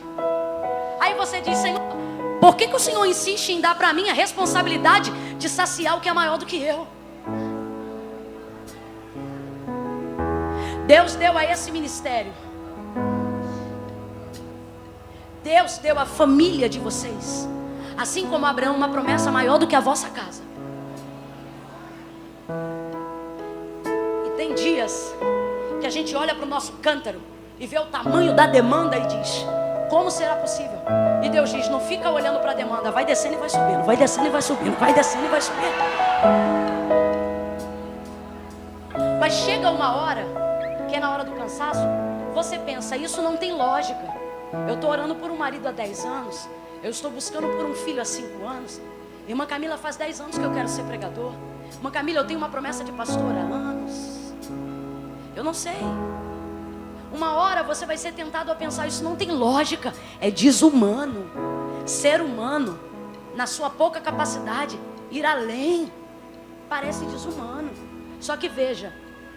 Aí você diz, Senhor, por que o Senhor insiste em dar para mim a responsabilidade de saciar o que é maior do que eu? Deus deu a esse ministério. Deus deu à família de vocês, assim como Abraão, uma promessa maior do que a vossa casa. E tem dias que a gente olha para o nosso cântaro e vê o tamanho da demanda e diz, como será possível? E Deus diz, não fica olhando para a demanda, vai descendo e vai subindo, vai descendo e vai subindo, vai descendo e vai subindo. Mas chega uma hora que é na hora do cansaço, você pensa, isso não tem lógica. Eu estou orando por um marido há 10 anos. Eu estou buscando por um filho há 5 anos. Irmã Camila, faz 10 anos que eu quero ser pregador. Irmã Camila, eu tenho uma promessa de pastor há anos. Eu não sei. Uma hora você vai ser tentado a pensar, isso não tem lógica. É desumano. Ser humano, na sua pouca capacidade, ir além, parece desumano. Só que veja,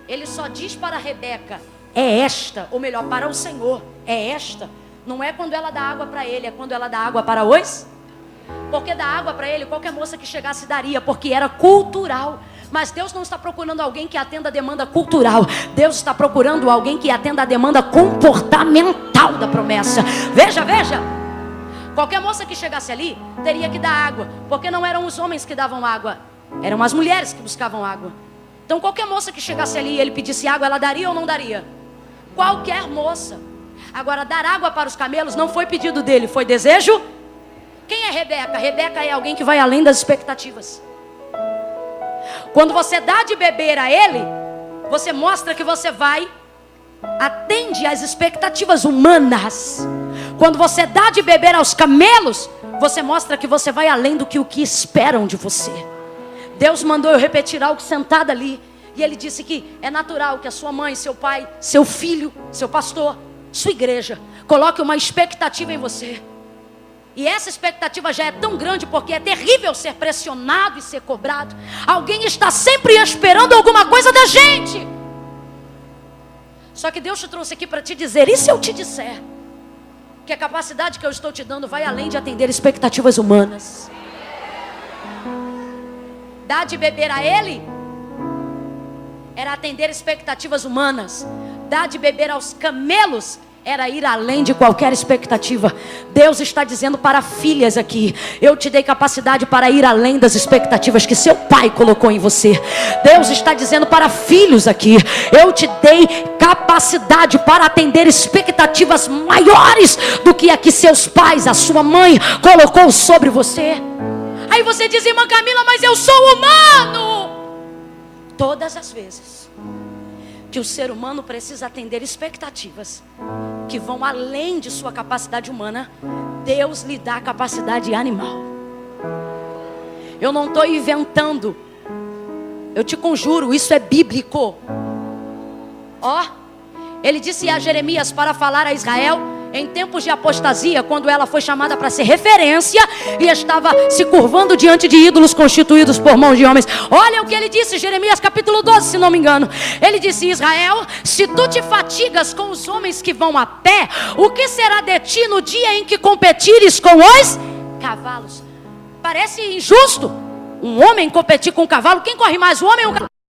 ele só diz para Rebeca, é esta, ou melhor, para o Senhor, é esta. Não é quando ela dá água para ele, é quando ela dá água para os. Porque dá água para ele, qualquer moça que chegasse daria, porque era cultural. Mas Deus não está procurando alguém que atenda a demanda cultural. Deus está procurando alguém que atenda a demanda comportamental da promessa. Veja, veja. Qualquer moça que chegasse ali teria que dar água, porque não eram os homens que davam água, eram as mulheres que buscavam água. Então qualquer moça que chegasse ali e ele pedisse água, ela daria ou não daria? Qualquer moça. Agora, dar água para os camelos não foi pedido dele, foi desejo. Quem é Rebeca? Rebeca é alguém que vai além das expectativas. Quando você dá de beber a ele, você mostra que você atende às expectativas humanas. Quando você dá de beber aos camelos, você mostra que você vai além do que o que esperam de você. Deus mandou eu repetir algo sentado ali. E ele disse que é natural que a sua mãe, seu pai, seu filho, seu pastor, sua igreja, coloque uma expectativa em você. E essa expectativa já é tão grande porque é terrível ser pressionado e ser cobrado. Alguém está sempre esperando alguma coisa da gente. Só que Deus te trouxe aqui para te dizer, e se eu te disser que a capacidade que eu estou te dando vai além de atender expectativas humanas? Dar de beber a ele era atender expectativas humanas. Dar de beber aos camelos era ir além de qualquer expectativa. Deus está dizendo para filhas aqui, eu te dei capacidade para ir além das expectativas que seu pai colocou em você. Deus está dizendo para filhos aqui, eu te dei capacidade para atender expectativas maiores do que a que seus pais, a sua mãe colocou sobre você. Aí você diz, irmã Camila, mas eu sou humano. Todas as vezes que o ser humano precisa atender expectativas que vão além de sua capacidade humana, Deus lhe dá a capacidade animal. Eu não estou inventando, eu te conjuro, isso é bíblico. Ó, ele disse a Jeremias para falar a Israel em tempos de apostasia, quando ela foi chamada para ser referência e estava se curvando diante de ídolos constituídos por mãos de homens. Olha o que ele disse, Jeremias capítulo 12, se não me engano. Ele disse, Israel, se tu te fatigas com os homens que vão a pé, o que será de ti no dia em que competires com os cavalos? Parece injusto um homem competir com um cavalo. Quem corre mais, o homem ou o cavalo?